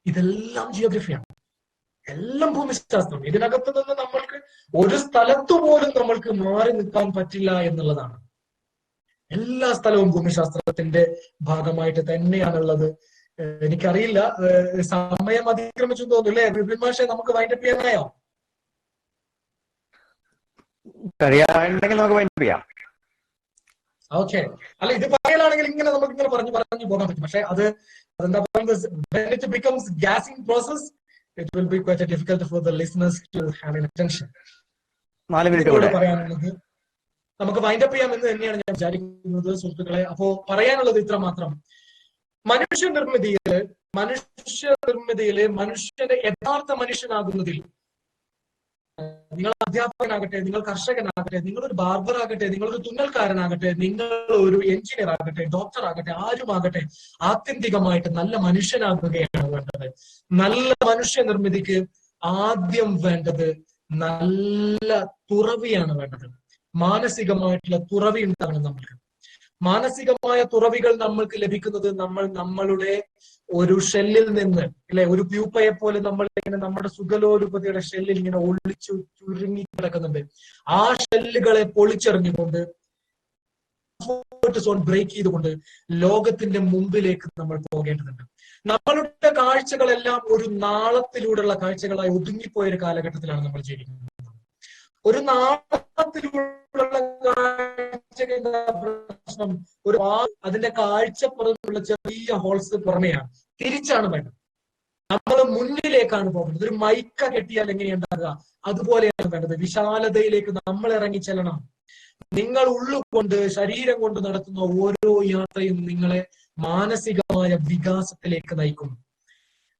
ഇതെല്ലാം ജിയോഗ്രഫിയാണ്, എല്ലാം ഭൂമിശാസ്ത്രം. ഇതിനകത്ത് നിന്ന് നമ്മൾക്ക് ഒരു സ്ഥലത്തു പോലും നമ്മൾക്ക് മാറി നിൽക്കാൻ പറ്റില്ല എന്നുള്ളതാണ്. എല്ലാ സ്ഥലവും ഭൂമിശാസ്ത്രത്തിന്റെ ഭാഗമായിട്ട് തന്നെയാണുള്ളത്. എനിക്കറിയില്ല, സമയം അതിക്രമിച്ചു തോന്നുന്നു അല്ലേ വിപിൻ മാഷെ? നമുക്ക് വൈൻഡപ്പ് ചെയ്യാനായോ? നമുക്ക് വൈൻഡപ്പ് ചെയ്യാം. ഓക്കെ. അല്ല, ഇത് പറയലാണെങ്കിൽ ഇങ്ങനെ നമുക്ക് ഇങ്ങനെ പറഞ്ഞു പോകാൻ പറ്റും. പക്ഷെ അതെന്താ പറയുന്നത്, when it becomes gassing process, it will be quite difficult for the listeners to have an attention. 4 minute പറയാനുള്ളത് നമുക്ക് വൈൻഡപ്പ് ചെയ്യാമെന്ന് തന്നെയാണ് ഞാൻ വിചാരിക്കുന്നത് സുഹൃത്തുക്കളെ. അപ്പോ പറയാനുള്ളത് ഇത്ര മാത്രം. മനുഷ്യനിർമ്മിതിയില് മനുഷ്യന്റെ യഥാർത്ഥ മനുഷ്യനാകുന്നതിൽ, നിങ്ങൾ അധ്യാപകനാകട്ടെ, നിങ്ങൾ കർഷകനാകട്ടെ, നിങ്ങളൊരു ബാർബർ ആകട്ടെ, നിങ്ങളൊരു തുന്നൽക്കാരനാകട്ടെ, നിങ്ങൾ ഒരു എഞ്ചിനീയർ ആകട്ടെ, ഡോക്ടർ ആകട്ടെ, ആരുമാകട്ടെ, ആത്യന്തികമായിട്ട് നല്ല മനുഷ്യനാകുകയാണ് വേണ്ടത്. നല്ല മനുഷ്യ നിർമ്മിതിക്ക് ആദ്യം വേണ്ടത് നല്ല തുറവിയാണ് വേണ്ടത്. മാനസികമായിട്ടുള്ള തുറവി ഉണ്ടാകണം നമ്മൾക്ക്. മാനസികമായ തുറവികൾ നമ്മൾക്ക് ലഭിക്കുന്നത് നമ്മളുടെ ഒരു ഷെല്ലിൽ നിന്ന്, അല്ലെ, ഒരു പ്യൂപ്പയെ പോലെ നമ്മൾ ഇങ്ങനെ നമ്മുടെ സുഖലോലുപതയുടെ ഷെല്ലിൽ ഇങ്ങനെ ഒളിച്ചു ചുരുങ്ങി കിടക്കുന്നുണ്ട്. ആ ഷെല്ലുകളെ പൊളിച്ചെറിഞ്ഞുകൊണ്ട്, സോൺ ബ്രേക്ക് ചെയ്തുകൊണ്ട് ലോകത്തിന്റെ മുമ്പിലേക്ക് നമ്മൾ പോകേണ്ടതുണ്ട്. നമ്മളുടെ കാഴ്ചകളെല്ലാം ഒരു നാളത്തിലൂടെയുള്ള കാഴ്ചകളായി ഒതുങ്ങിപ്പോയ ഒരു കാലഘട്ടത്തിലാണ് നമ്മൾ ജീവിക്കുന്നത്. ഒരു നാളത്തിലൂടെയുള്ള കാഴ്ചകളുടെ പ്രശ്നം, അതിന്റെ കാഴ്ചപ്പുറത്തുള്ള ചെറിയ ഹോൾസ് പുറമെയാണ്. തിരിച്ചാണ് വേണ്ടത്. നമ്മൾ മുന്നിലേക്കാണ് പോകുന്നത്. ഒരു മൈക്ക കെട്ടിയാൽ എങ്ങനെയുണ്ടാകുക, അതുപോലെയാണ് വേണ്ടത്. വിശാലതയിലേക്ക് നമ്മൾ ഇറങ്ങി ചെല്ലണം. നിങ്ങൾ ഉള്ളുകൊണ്ട്, ശരീരം കൊണ്ട് നടത്തുന്ന ഓരോ യാത്രയും നിങ്ങളെ മാനസികമായ വികാസത്തിലേക്ക് നയിക്കും.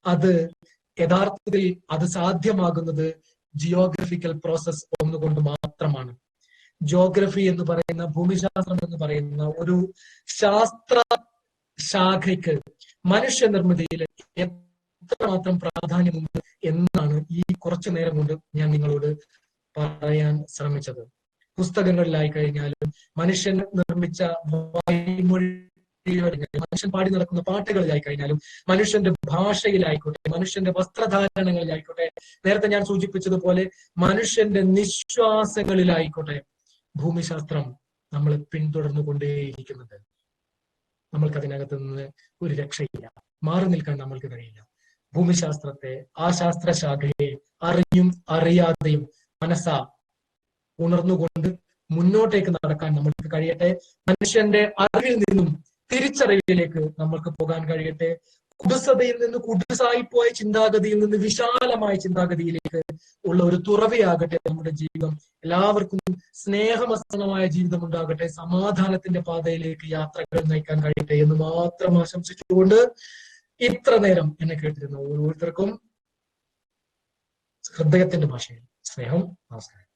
അത് യഥാർത്ഥത്തിൽ അത് സാധ്യമാകുന്നത് ജിയോഗ്രഫിക്കൽ പ്രോസസ് ഒന്നുകൊണ്ട് മാത്രമാണ്. ജോഗ്രഫി എന്ന് പറയുന്ന, ഭൂമിശാസ്ത്രം എന്ന് പറയുന്ന ഒരു ശാസ്ത്ര ശാഖയ്ക്ക് മനുഷ്യനിർമ്മിതിയിൽ എത്രമാത്രം പ്രാധാന്യമുണ്ട് എന്നാണ് ഈ കുറച്ചു നേരം കൊണ്ട് ഞാൻ നിങ്ങളോട് പറയാൻ ശ്രമിച്ചത്. പുസ്തകങ്ങളിലായി കഴിഞ്ഞാലും മനുഷ്യൻ നിർമ്മിച്ച വായ്മൊഴി, മനുഷ്യൻ പാടി നടക്കുന്ന പാട്ടുകളിലായി കഴിഞ്ഞാലും മനുഷ്യന്റെ ഭാഷയിലായിക്കോട്ടെ, മനുഷ്യന്റെ വസ്ത്രധാരണങ്ങളിലായിക്കോട്ടെ, നേരത്തെ ഞാൻ സൂചിപ്പിച്ചതുപോലെ മനുഷ്യന്റെ നിശ്വാസങ്ങളിലായിക്കോട്ടെ, ഭൂമിശാസ്ത്രം നമ്മൾ പിന്തുടർന്നു കൊണ്ടേയിരിക്കുന്നുണ്ട്. നമ്മൾക്കതിനകത്ത് നിന്ന് ഒരു രക്ഷയില്ല, മാറി നിൽക്കാൻ നമ്മൾക്ക് കഴിയില്ല. ഭൂമിശാസ്ത്രത്തെ, ആ ശാസ്ത്രശാഖയെ അറിഞ്ഞും അറിയാതെയും മനസ്സാ ഉണർന്നുകൊണ്ട് മുന്നോട്ടേക്ക് നടക്കാൻ നമ്മൾക്ക് കഴിയട്ടെ. മനുഷ്യന്റെ അറിവിൽ നിന്നും തിരിച്ചറിവിലേക്ക് നമ്മൾക്ക് പോകാൻ കഴിയട്ടെ. കുടുസതയിൽ നിന്ന്, കുടുസായി പോയ ചിന്താഗതിയിൽ നിന്ന് വിശാലമായ ചിന്താഗതിയിലേക്ക് ഉള്ള ഒരു തുറവിയാകട്ടെ നമ്മുടെ ജീവിതം. എല്ലാവർക്കും സ്നേഹമസനമായ ജീവിതം ഉണ്ടാകട്ടെ, സമാധാനത്തിന്റെ പാതയിലേക്ക് യാത്രകൾ നയിക്കാൻ കഴിയട്ടെ എന്ന് മാത്രം ആശംസിച്ചുകൊണ്ട് ഇത്ര നേരം എന്നെ കേട്ടിരുന്ന ഓരോരുത്തർക്കും ഹൃദയത്തിന്റെ ഭാഷയിൽ സ്നേഹം, നമസ്കാരം.